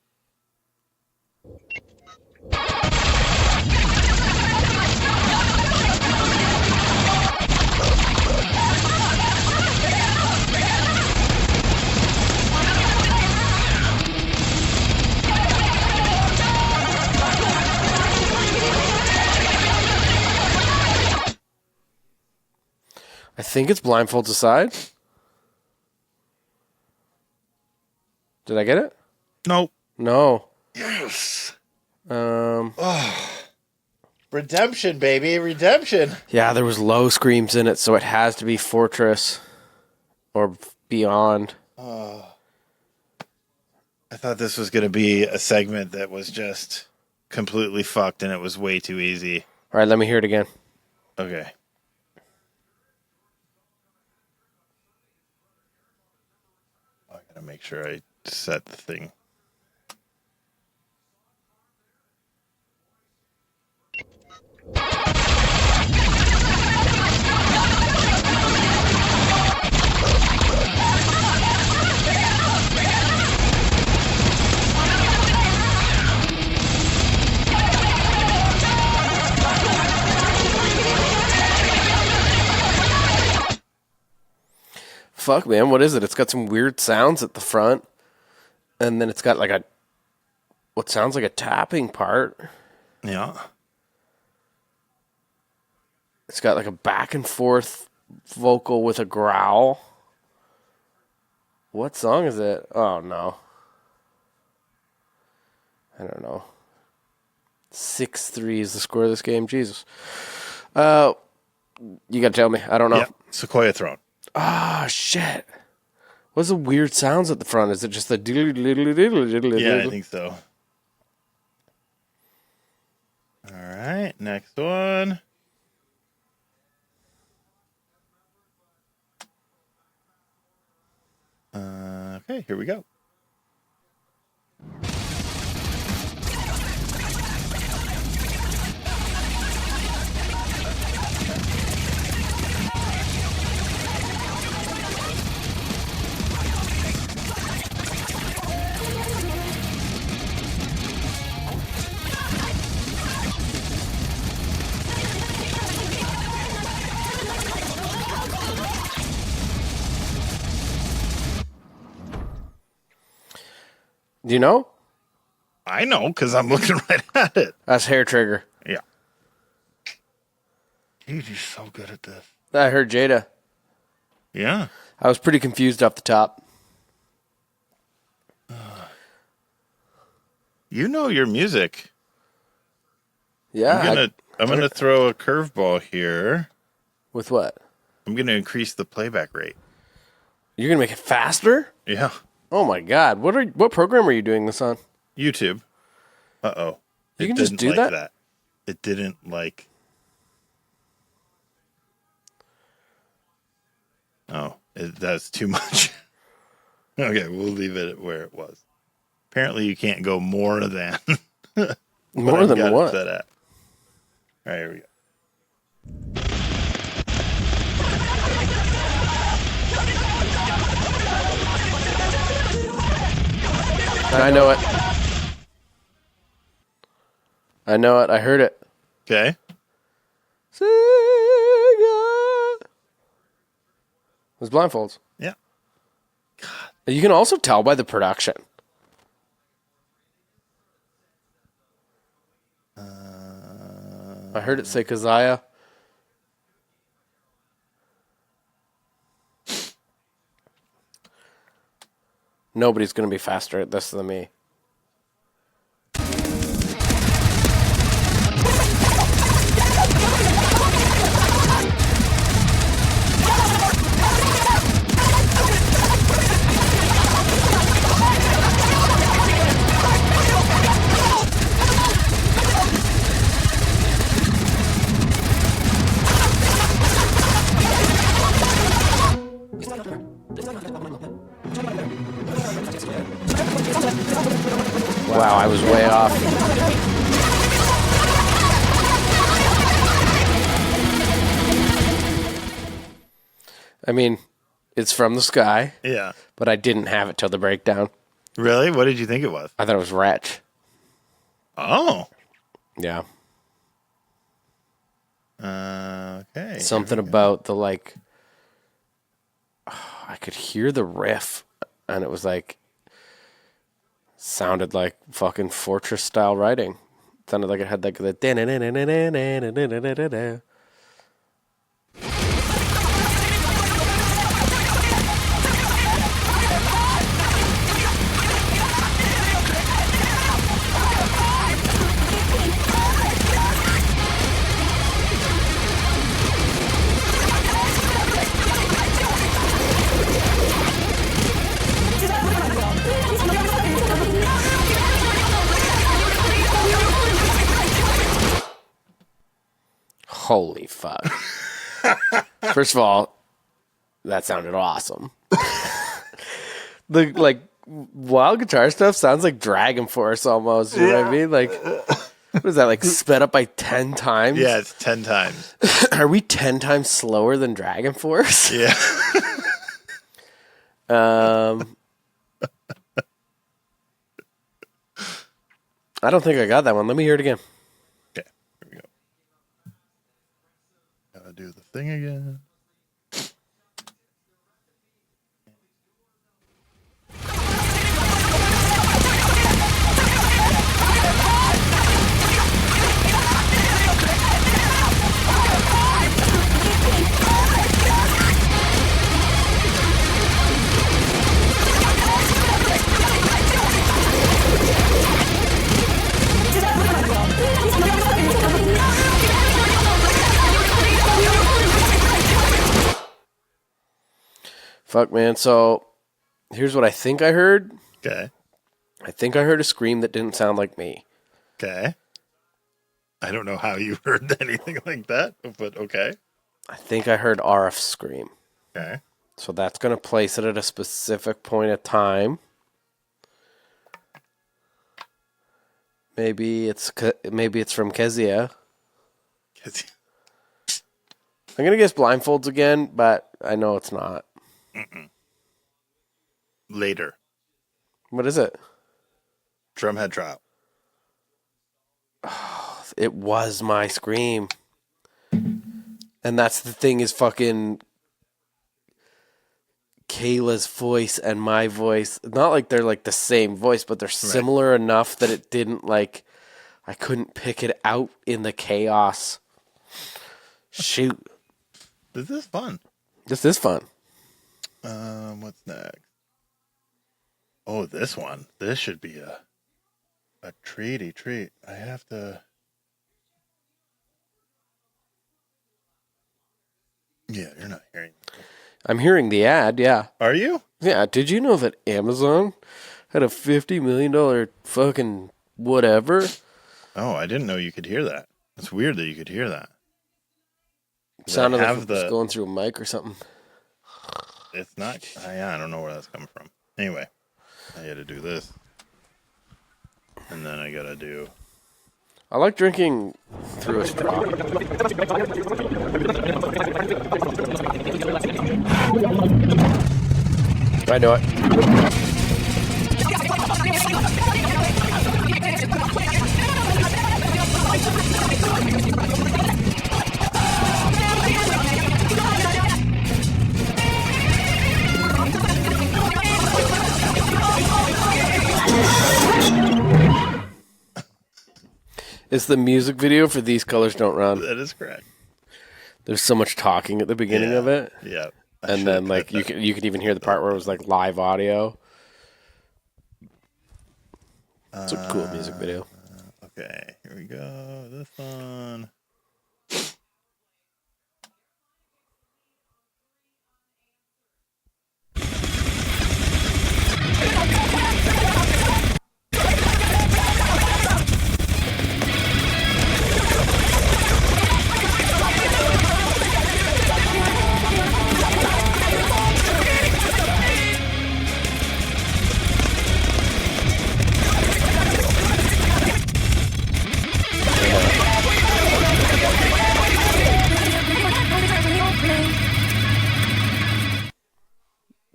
think it's Blindfolds Aside. Did I get it? Nope. No. Yes. Um. Redemption, baby. Redemption. Yeah, there was low screams in it, so it has to be Fortress or Beyond. I thought this was going to be a segment that was just completely fucked and it was way too easy. All right, let me hear it again. Okay. I gotta make sure I set the thing. Fuck, man, what is it? It's got some weird sounds at the front, and then it's got like what sounds like a tapping part. Yeah. It's got like a back and forth vocal with a growl. What song is it? Oh, no. I don't know. 6-3 is the score of this game. Jesus. You gotta tell me. I don't know. Yeah. Sequoia Throne. Ah, shit. What's the weird sounds at the front? Is it just the... Yeah, I think so. All right, next one. Okay, here we go. Do you know? I know, because I'm looking right at it. That's Hair Trigger. Yeah. Dude, he's so good at this. I heard Jada. Yeah. I was pretty confused off the top. You know your music. Yeah. I'm gonna throw a curveball here. With what? I'm gonna increase the playback rate. You're gonna make it faster? Yeah. Oh my god! What program are you doing this on? YouTube. Uh-oh. You can just do that? It didn't like... Oh, that's too much. Okay, we'll leave it at where it was. Apparently you can't go more than... More than what? Set at. All right, here we go. I know it. I know it. I heard it. Okay. It was Blindfolds. Yeah. You can also tell by the production. I heard it say Kazaya. Nobody's going to be faster at this than me. Wow, I was way off. I mean, it's From the Sky. Yeah. But I didn't have it till the breakdown. Really? What did you think it was? I thought it was Wretch. Oh. Yeah. Okay. Something about the, like... I could hear the riff, and it was like... Sounded like fucking Fortress-style writing. Sounded like it had like the... Holy fuck. First of all, that sounded awesome. The like wild guitar stuff sounds like Dragon Force almost. You know what I mean? Like, what is that, like sped up by 10 times? Yeah, it's 10 times. Are we 10 times slower than Dragon Force? Yeah. I don't think I got that one. Let me hear it again. Okay, here we go. Gotta do the thing again. Fuck, man. So here's what I think I heard. Okay. I think I heard a scream that didn't sound like me. Okay. I don't know how you heard anything like that, but okay. I think I heard RF scream. Okay. So that's going to place it at a specific point of time. Maybe it's from Kezia. I'm going to guess blindfolds again, but I know it's not. Later. What is it? Drumhead trial. It was my scream. And that's the thing, is fucking Kayla's voice and my voice. Not like they're like the same voice, but they're similar enough that it didn't like, I couldn't pick it out in the chaos. Shoot. This is fun. This is fun. What's next? Oh, this one. This should be a treat. I have to. Yeah, you're not hearing it. I'm hearing the ad, yeah. Are you? Yeah, did you know that Amazon had a $50 million fucking whatever? Oh, I didn't know you could hear that. It's weird that you could hear that. Sounded like it was going through a mic or something. It's not. I don't know where that's coming from. Anyway, I had to do this. And then I gotta do. I like drinking through a straw. I know it. It's the music video for These Colors Don't Run. That is correct. There's so much talking at the beginning of it. Yeah. And then like you could even hear the part where it was like live audio. It's a cool music video. Okay, here we go. This one.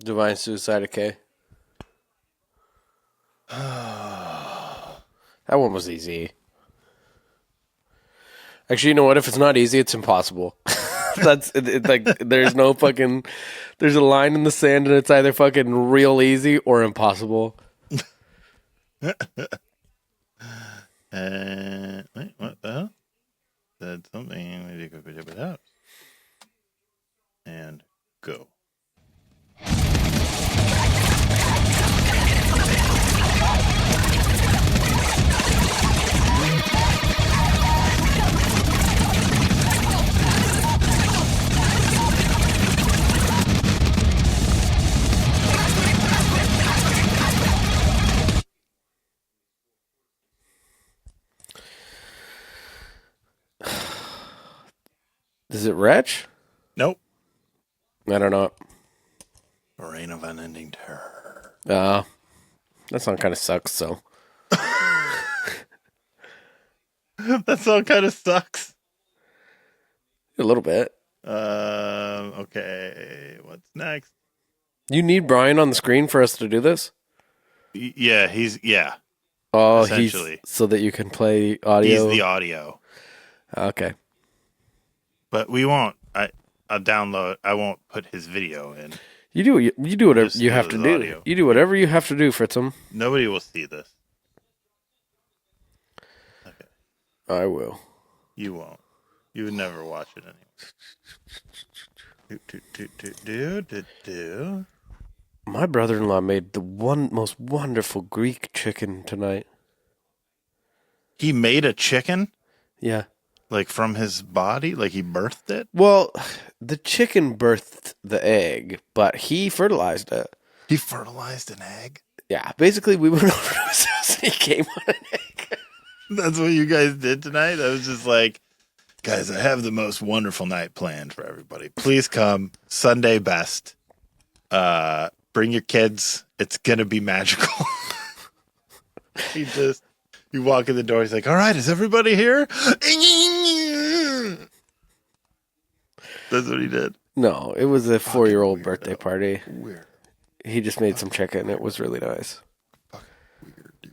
Divine Suicide Okay. That one was easy. Actually, you know what? If it's not easy, it's impossible. That's it, like there's no fucking. There's a line in the sand, and it's either fucking real easy or impossible. Wait, what the hell? Said something. We could put it out. And go. Is it Wretch? Nope. I don't know. A reign of unending terror. That song kind of sucks, so. That song kind of sucks. A little bit. Okay. What's next? You need Brian on the screen for us to do this? Yeah, yeah. Oh, essentially. So that you can play audio? He's the audio. Okay. But we won't. I'll download. I won't put his video in. You do whatever you have to do. Audio. You do whatever you have to do, Fritzum. Nobody will see this. Okay. I will. You won't. You would never watch it anyway. My brother-in-law made the most wonderful Greek chicken tonight. He made a chicken? Yeah. Like from his body? Like he birthed it? Well, the chicken birthed the egg, but he fertilized it. He fertilized an egg? Yeah. Basically, we went over to his house and he came on an egg. That's what you guys did tonight? I was just like, guys, I have the most wonderful night planned for everybody. Please come. Sunday best. Bring your kids. It's going to be magical. You walk in the door. He's like, all right, is everybody here? That's what he did. No, it was a 4-year-old birthday party. Weird. He just made some chicken. It was really nice. Weird, dude.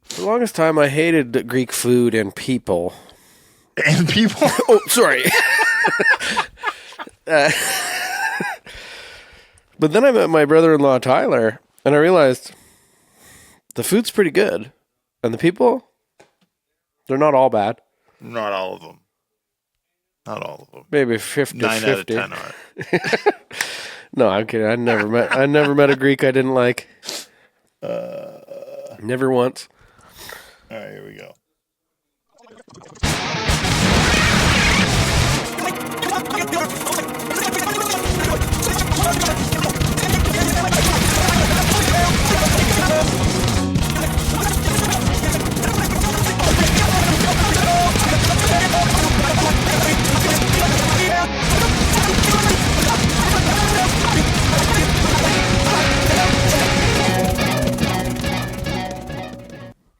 For the longest time, I hated Greek food and people. And people? Oh, sorry. But then I met my brother-in-law, Tyler, and I realized the food's pretty good. And the people, they're not all bad. Not all of them. Not all of them. Maybe 50 9 out of 50. 10 are. No, I'm kidding. I never met a Greek I didn't like. Never once. All right, here we go.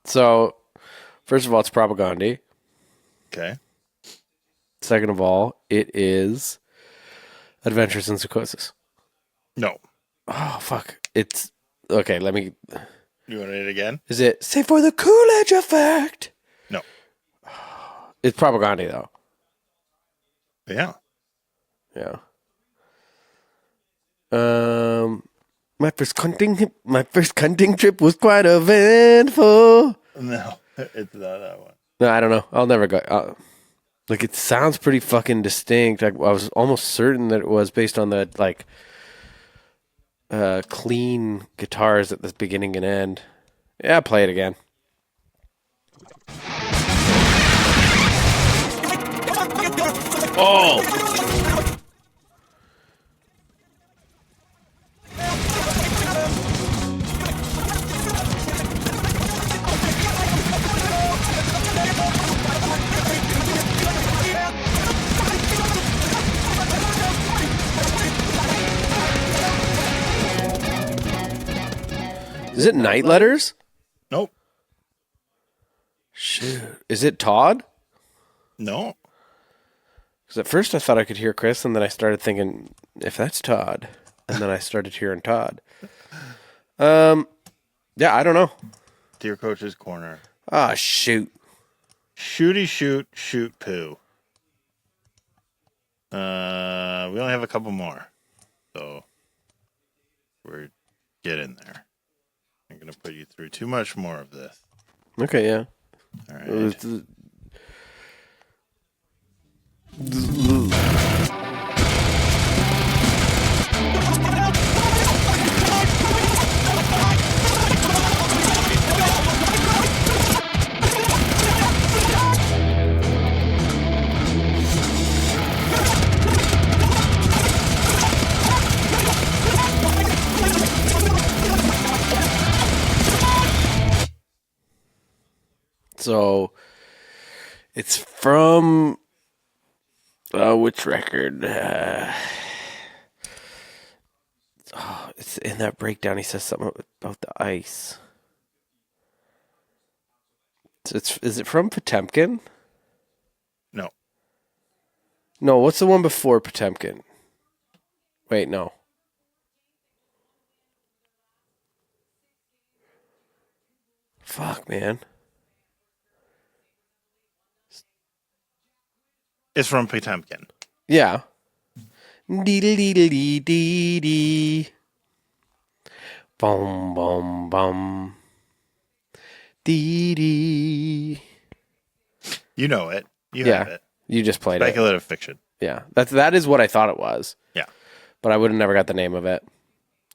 So, first of all, it's propaganda. Okay. Second of all, it is Adventures in Psychosis. No. Oh, fuck. It's... Okay, let me... You want it again? Is it Save for the Coolidge Effect? No. It's propaganda, though. Yeah. Yeah. My first hunting trip was quite eventful. No, it's not that one. No, I don't know. I'll never go. Like, it sounds pretty fucking distinct. I was almost certain that it was based on the, like, clean guitars at the beginning and end. Yeah, play it again. Oh! Is it Night Letters? Nope. Shoot. Is it Todd? No. Because at first I thought I could hear Chris, and then I started thinking, if that's Todd, and then I started hearing Todd. Yeah, I don't know. Dear Coach's Corner. Ah, shoot. Shooty shoot poo. We only have a couple more, so we're getting there. I'm gonna put you through too much more of this. Okay, yeah. All right. So, it's from Which record? It's in that breakdown. He says something about the ice. Is it from Potemkin? No. No, what's the one before Potemkin? Wait, no. Fuck, man. It's from Potemkin. Yeah. Dee-dee-dee-dee-dee-dee. Bum, bum, bum. Dee-dee. You know it. You Yeah. have it. You just played it. Speculative fiction. Yeah. That is what I thought it was. Yeah. But I would have never got the name of it.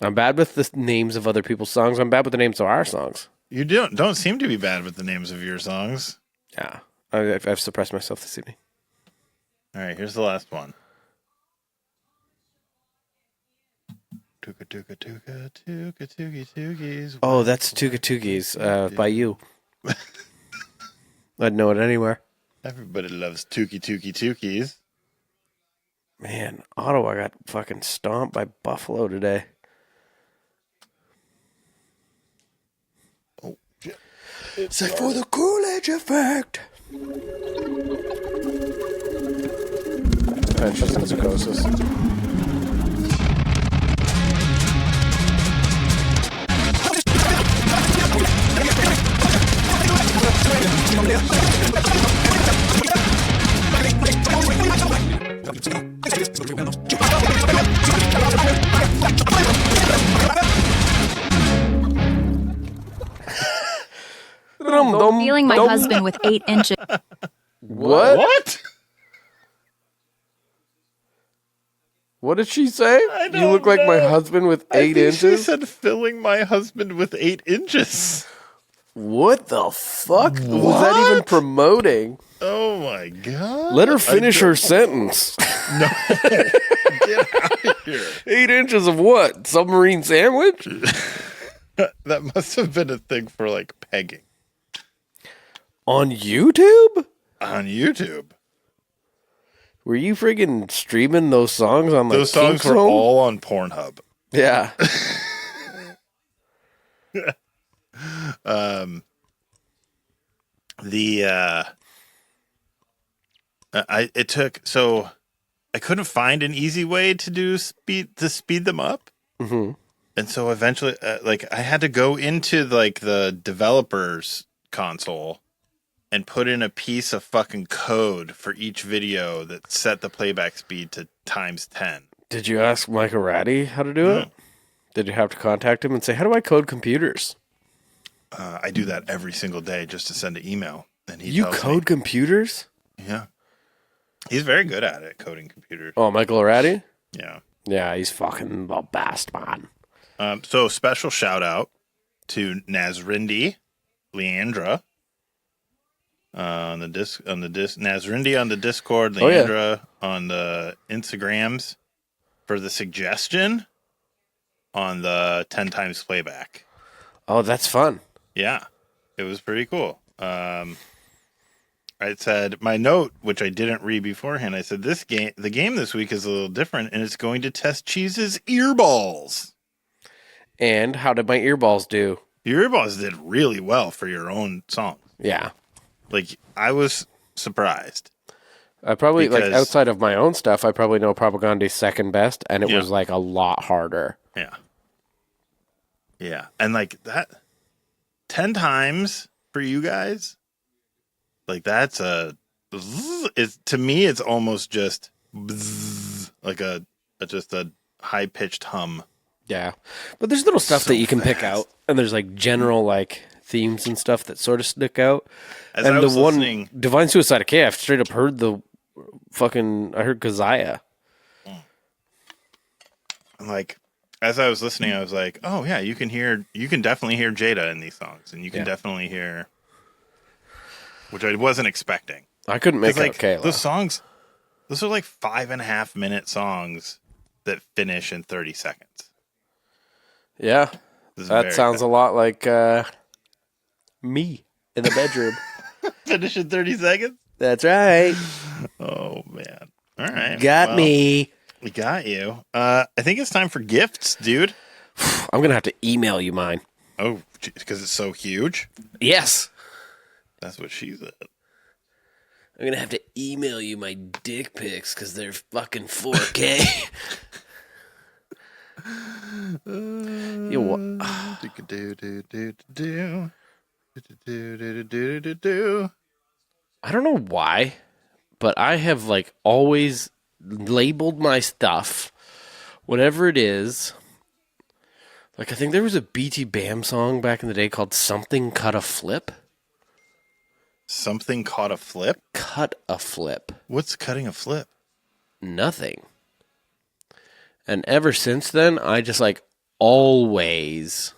I'm bad with the names of other people's songs. I'm bad with the names of our songs. You don't seem to be bad with the names of your songs. Yeah. I've suppressed myself this evening. All right, here's the last one. Tuka tuka tuka tuka tuki tukis. Oh, that's Tuga Tugis by you. I'd know it anywhere. Everybody loves tuki tuki tukis. Man, Ottawa got fucking stomped by Buffalo today. Oh shit. Say for the Coolidge effect. Adventures in Psychosis. Feeling my husband with 8 inches. What? What did she say? I You look don't like my know. husband with I 8 think inches? She said filling my husband with 8 inches. What the fuck? Was that even promoting? Oh my god. Let her finish her sentence. No. Get out of here. 8 inches of what? Submarine sandwich? That must have been a thing for like pegging. On YouTube? On YouTube. Were you friggin' streaming those songs on like Those songs Kink were Zone? all on Pornhub. Yeah. I couldn't find an easy way to speed them up. Mm-hmm. And so eventually, I had to go into like the developer's console and put in a piece of fucking code for each video that set the playback speed to times 10. Did you ask Michael Ratty how to do it? Did you have to contact him and say, how do I code computers? I do that every single day just to send an email. And he You tells code me, computers? Yeah. He's very good at it, coding computers. Oh, Michael Ratty? Yeah. Yeah, he's fucking the best, man. So special shout out to Nazrindi, Leandra, Nazrindi on the Discord, Leandra on the Instagrams for the suggestion on the 10 times playback. Oh, that's fun. Yeah, it was pretty cool. I said my note, which I didn't read beforehand. I said the game this week is a little different, and it's going to test Cheese's earballs. And how did my earballs do? Your earballs did really well for your own song. Yeah. Like, I was surprised. I probably, Because- outside of my own stuff, I probably know Propaganda's second best, and it Yeah. was, a lot harder. Yeah. Yeah. And, that 10 times for you guys, that's to me, it's almost just bzzz, just a high-pitched hum. Yeah. But there's little stuff So that you can pick fast. out, and there's, general, themes and stuff that sort of stick out. As and I was the one, listening, Divine Suicide Decay, I've straight up heard I heard Kazaya. as I was listening, I was like, oh, yeah, you can definitely hear Jada in these songs, and you can definitely hear, which I wasn't expecting. I couldn't make out Because, Kayla. those songs, those are 5.5 minute songs that finish in 30 seconds. Yeah. This is That very sounds fast. a lot like me in the bedroom. Finish in 30 seconds? That's right. Oh, man. All right. Got me. We got you. I think it's time for gifts, dude. I'm going to have to email you mine. Oh, because it's so huge? Yes. That's what she said. I'm going to have to email you my dick pics because they're fucking 4K. I don't know why, but I have like always labeled my stuff, whatever it is. Like I think there was a BT Bam song back in the day called "Something Cut a Flip." Something caught a flip? Cut a flip. What's cutting a flip? Nothing. And ever since then, I just like always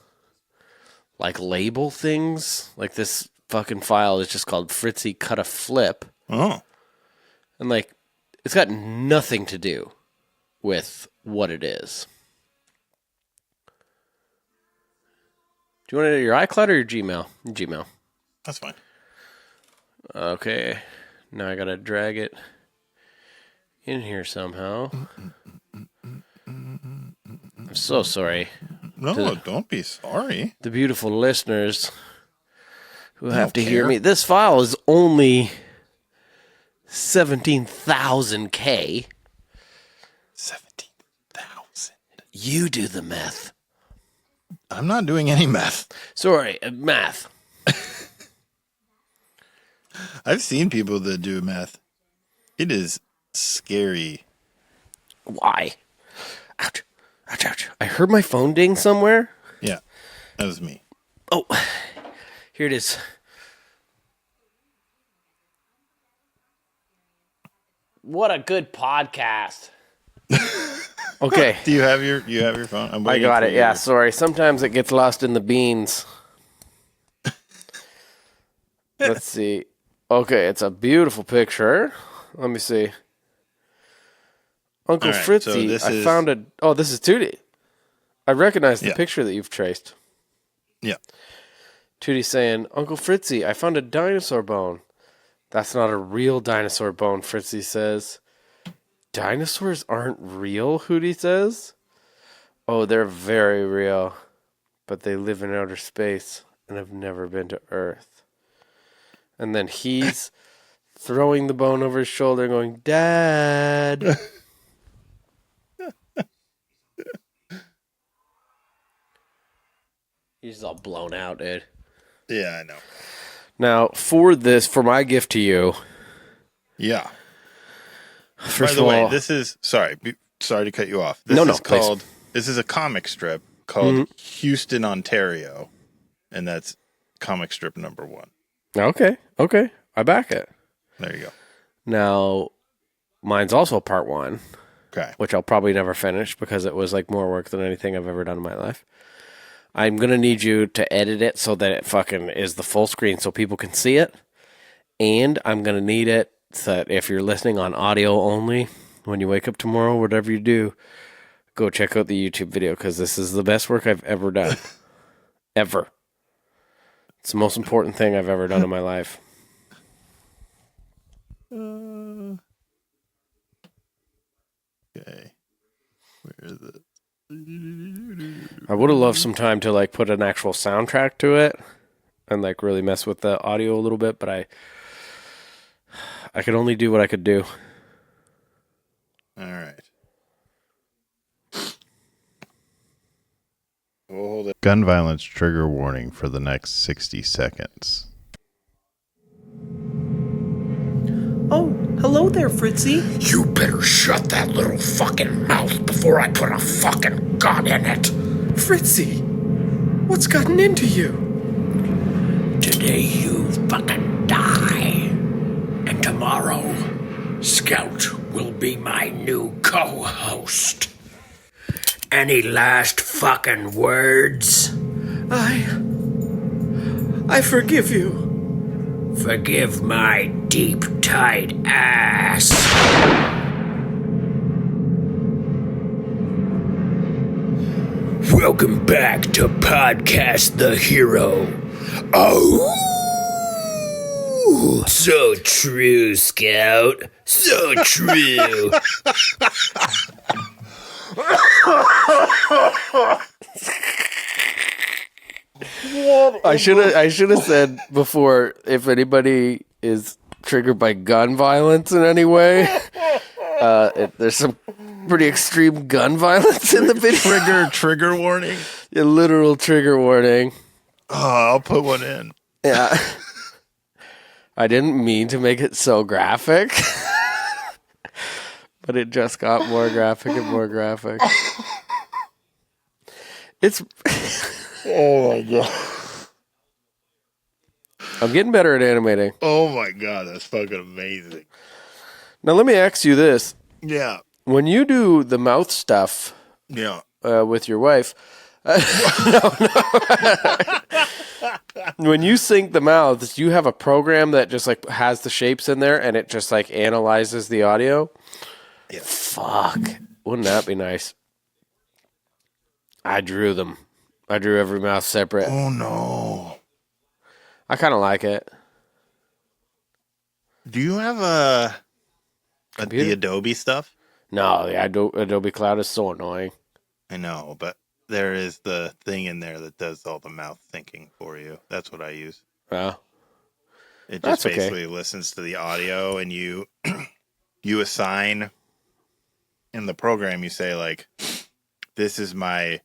like label things. Like this fucking file is just called Fritzy Cut a Flip. Oh. And like it's got nothing to do with what it is. Do you want it at your iCloud or your Gmail? Gmail. That's fine. Okay. Now I gotta drag it in here somehow. I'm so sorry. No, don't be sorry. The beautiful listeners who have to hear me. This file is only 17,000K. 17,000. You do the math. I'm not doing any math. Sorry, math. I've seen people that do math. It is scary. Why? Ouch. Ouch, ouch. I heard my phone ding somewhere. Yeah, that was me. Oh, here it is. What a good podcast. Okay. Do you have your phone? I got it. Yeah, sorry. Sometimes it gets lost in the beans. Let's see. Okay, it's a beautiful picture. Let me see. Uncle right, Fritzy, so I found a... Oh, this is Tootie. I recognize the Yeah. picture that you've traced. Yeah. Tootie's saying, Uncle Fritzy, I found a dinosaur bone. That's not a real dinosaur bone, Fritzy says. Dinosaurs aren't real, Hootie says. Oh, they're very real. But they live in outer space and have never been to Earth. And then he's throwing the bone over his shoulder and going, Dad. He's all blown out, dude. Yeah, I know. Now, for my gift to you. Yeah. First By the way, all, this is sorry to cut you off. Please. This is a comic strip called Houston, Ontario, and that's comic strip number 1. Okay. I back it. There you go. Now, mine's also part 1. Okay. Which I'll probably never finish because it was like more work than anything I've ever done in my life. I'm going to need you to edit it so that it fucking is the full screen so people can see it. And I'm going to need it so that if you're listening on audio only, when you wake up tomorrow, whatever you do, go check out the YouTube video because this is the best work I've ever done. Ever. It's the most important thing I've ever done in my life. Okay. Where is it? I would have loved some time to like put an actual soundtrack to it and like really mess with the audio a little bit, but I could only do what I could do. All right. We'll hold it. Gun violence trigger warning for the next 60 seconds. Oh, hello there, Fritzy. You better shut that little fucking mouth before I put a fucking gun in it. Fritzy, what's gotten into you? Today you fucking die. And tomorrow, Scout will be my new co-host. Any last fucking words? I forgive you. Forgive my deep, tight ass. Welcome back to Podcast the Hero. Oh! Ooh, so true, Scout. So true. I should have said before, if anybody is triggered by gun violence in any way, there's some pretty extreme gun violence in the video. Trigger warning. A literal trigger warning. Oh, I'll put one in. Yeah. I didn't mean to make it so graphic, but it just got more graphic and more graphic. It's. Oh my god. I'm getting better at animating. Oh my god, that's fucking amazing. Now let me ask you this: Yeah. when you do the mouth stuff, Yeah. with your wife, when you sync the mouths, do you have a program that just like has the shapes in there and it just like analyzes the audio? Yeah. Fuck. Wouldn't that be nice? I drew them. I drew every mouth separate. Oh no. I kind of like it. Do you have the Adobe stuff? No, the Adobe Cloud is so annoying. I know, but there is the thing in there that does all the mouth thinking for you. That's what I use. Well, It That's just okay. basically listens to the audio, and you you assign in the program. You say like, "This is my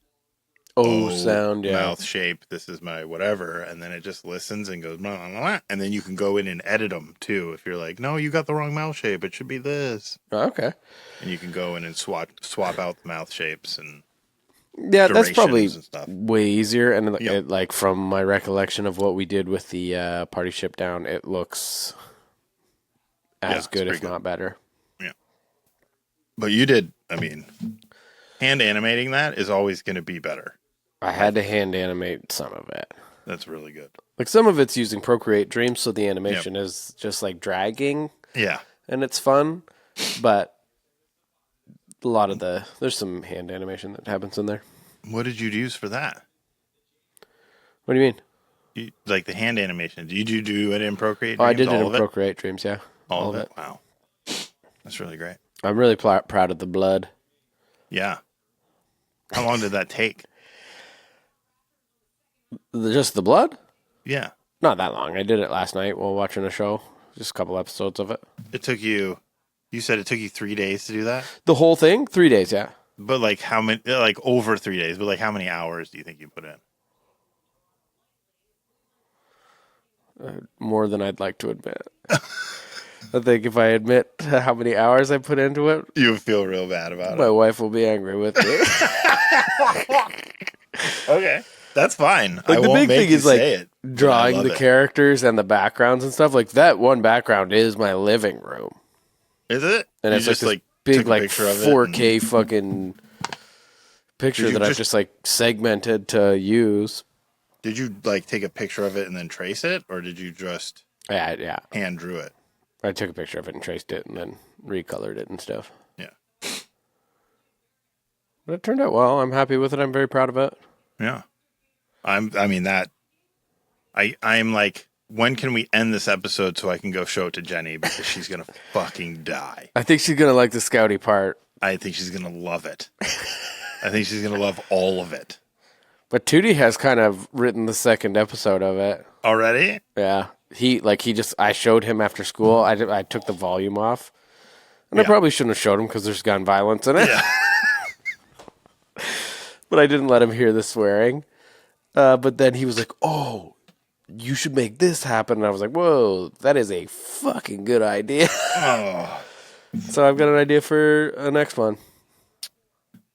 sound, yeah. mouth shape. This is my whatever," and then it just listens and goes, blah, blah, blah. And then you can go in and edit them too. If you're like, "No, you got the wrong mouth shape. It should be this," Okay. and you can go in and swap out the mouth shapes and. Yeah, that's probably durations and stuff. way easier. And Yeah. it, like from my recollection of what we did with the party ship down, it looks as it's good, pretty if good. not better. Yeah. But you did, I mean, hand animating that is always going to be better. I had to hand animate some of it. That's really good. Like some of it's using Procreate Dreams, so the animation is just like dragging Yeah. and it's fun. But a lot of there's some hand animation that happens in there. What did you use for that? What do you mean? Like the hand animation. Did you do it in Procreate? Oh, I Dreams, did it all in of Procreate Dreams, yeah. All of it? Wow. That's really great. I'm really proud of the blood. Yeah. How long did that take? Just the blood? Yeah. Not that long. I did it last night while watching a show. Just a couple episodes of it. It took you said it took you 3 days to do that? The whole thing? 3 days, yeah. But like how many, like over 3 days, but like how many hours do you think you put in? More than I'd like to admit. I think if I admit how many hours I put into it, You feel real bad about my it. wife will be angry with me. Okay. That's fine. Like, the won't big make thing you is like say it, but I drawing love the it. characters and the backgrounds and stuff. Like that one background is my living room, Is it? and You it's just like this took big a like picture of it 4K fucking picture Did you that I've just- just like segmented to use. Did you like take a picture of it and then trace it, or did you just Yeah. hand drew it? I took a picture of it and traced it and then recolored it and stuff. Yeah. But it turned out well. I'm happy with it. I'm very proud of it. Yeah. I'm like, when can we end this episode so I can go show it to Jenny, because she's gonna fucking die. I think she's gonna like the Scouty part. I think she's gonna love it. I think she's gonna love all of it. But Tootie has kind of written the second episode of it. Already? Yeah. I showed him after school. I took the volume off. And I Yeah. probably shouldn't have showed him because there's gun violence in it. Yeah. But I didn't let him hear the swearing. But then he was like, "Oh, you should make this happen." And I was like, "Whoa, that is a fucking good idea." Oh, So I've got an idea for a next one.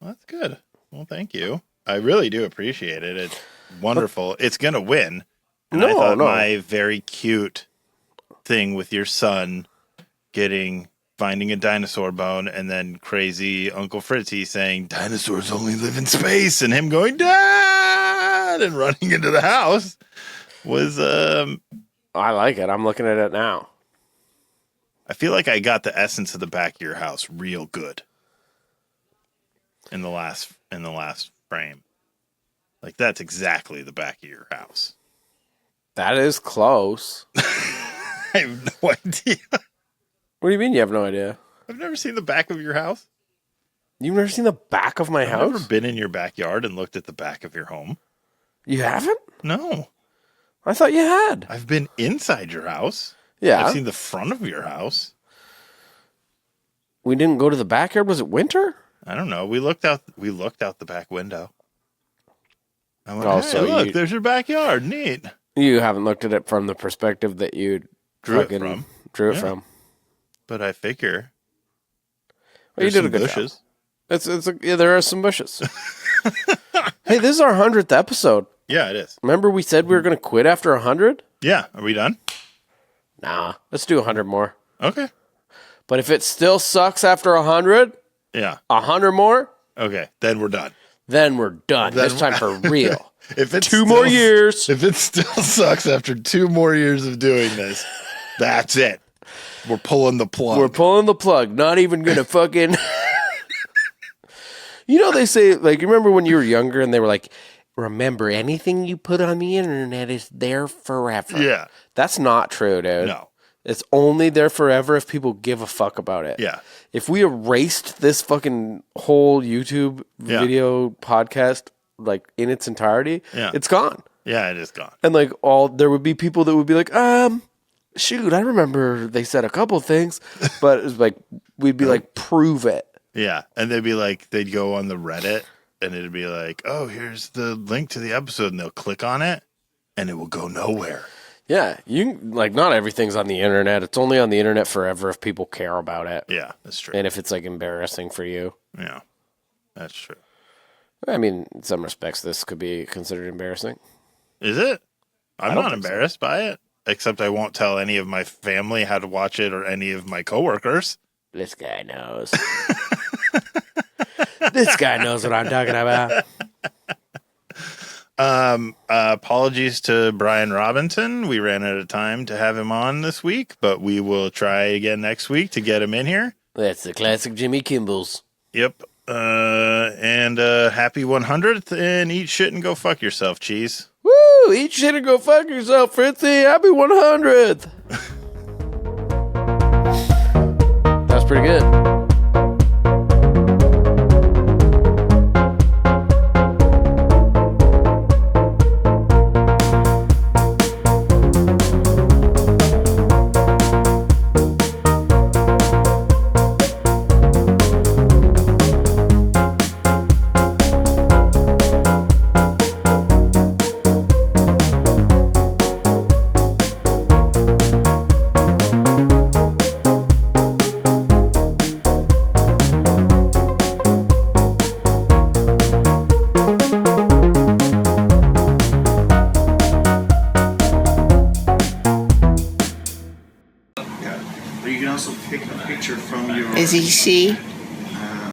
that's good. Well, thank you. I really do appreciate it. It's wonderful. It's gonna win. And I thought my very cute thing with your son finding a dinosaur bone, and then crazy Uncle Fritzy saying dinosaurs only live in space, and him going, "Dad!" and running into the house was I like it. I'm looking at it now. I feel like I got the essence of the back of your house real good in the last frame. Like, that's exactly the back of your house. That is close. I have no idea. What do you mean you have no idea? I've never seen the back of your house. You've never seen the back of my I've house? never been in your backyard and looked at the back of your home. You haven't? No. I thought you had. I've been inside your house. Yeah. I've seen the front of your house. We didn't go to the backyard. Was it winter? I don't know. We looked out the back window. I went, Oh, hey, so look, you- there's your backyard. Neat. You haven't looked at it from the perspective that you Drew it fucking from. drew it Yeah. from. But I figure Well, you there's did a some good bushes. job. Yeah, there are some bushes. Hey, this is our 100th episode. Yeah, it is. Remember we said we were going to quit after 100? Yeah. Are we done? Nah, let's do 100 more. Okay. But if it still sucks after 100, Yeah. 100 more, Okay. Then we're done. then we're done. Then This time for real. If it's Two more years. If it still sucks after 2 more years of doing this, that's it. We're pulling the plug. We're pulling the plug. Not even going to fucking... You know, they say, like, you remember when you were younger and they were like, remember, anything you put on the internet is there forever. Yeah. That's not true, dude. No. It's only there forever if people give a fuck about it. Yeah. If we erased this fucking whole YouTube Yeah. video podcast, like, in its entirety, Yeah. it's gone. Yeah, it is gone. And, like, there would be people that would be like, shoot, I remember they said a couple things, but it was like, we'd be like, prove it. Yeah. And they'd be like, they'd go on the Reddit and it'd be like, oh, here's the link to the episode. And they'll click on it and it will go nowhere. Yeah, like, not everything's on the internet. It's only on the internet forever if people care about it. Yeah, that's true. And if it's, like, embarrassing for you. Yeah, that's true. I mean, in some respects, this could be considered embarrassing. Is it? I'm don't not think so. embarrassed by it, except I won't tell any of my family how to watch it or any of my coworkers. This guy knows. This guy knows what I'm talking about. Apologies to Brian Robinson. We ran out of time to have him on this week, but we will try again next week to get him in here. That's the classic Jimmy Kimbal's. Yep. And happy 100th, and eat shit and go fuck yourself, Cheese. Woo! Eat shit and go fuck yourself, Fritzy. Happy 100th. That's pretty good. Or you can also pick a picture from your Is he C?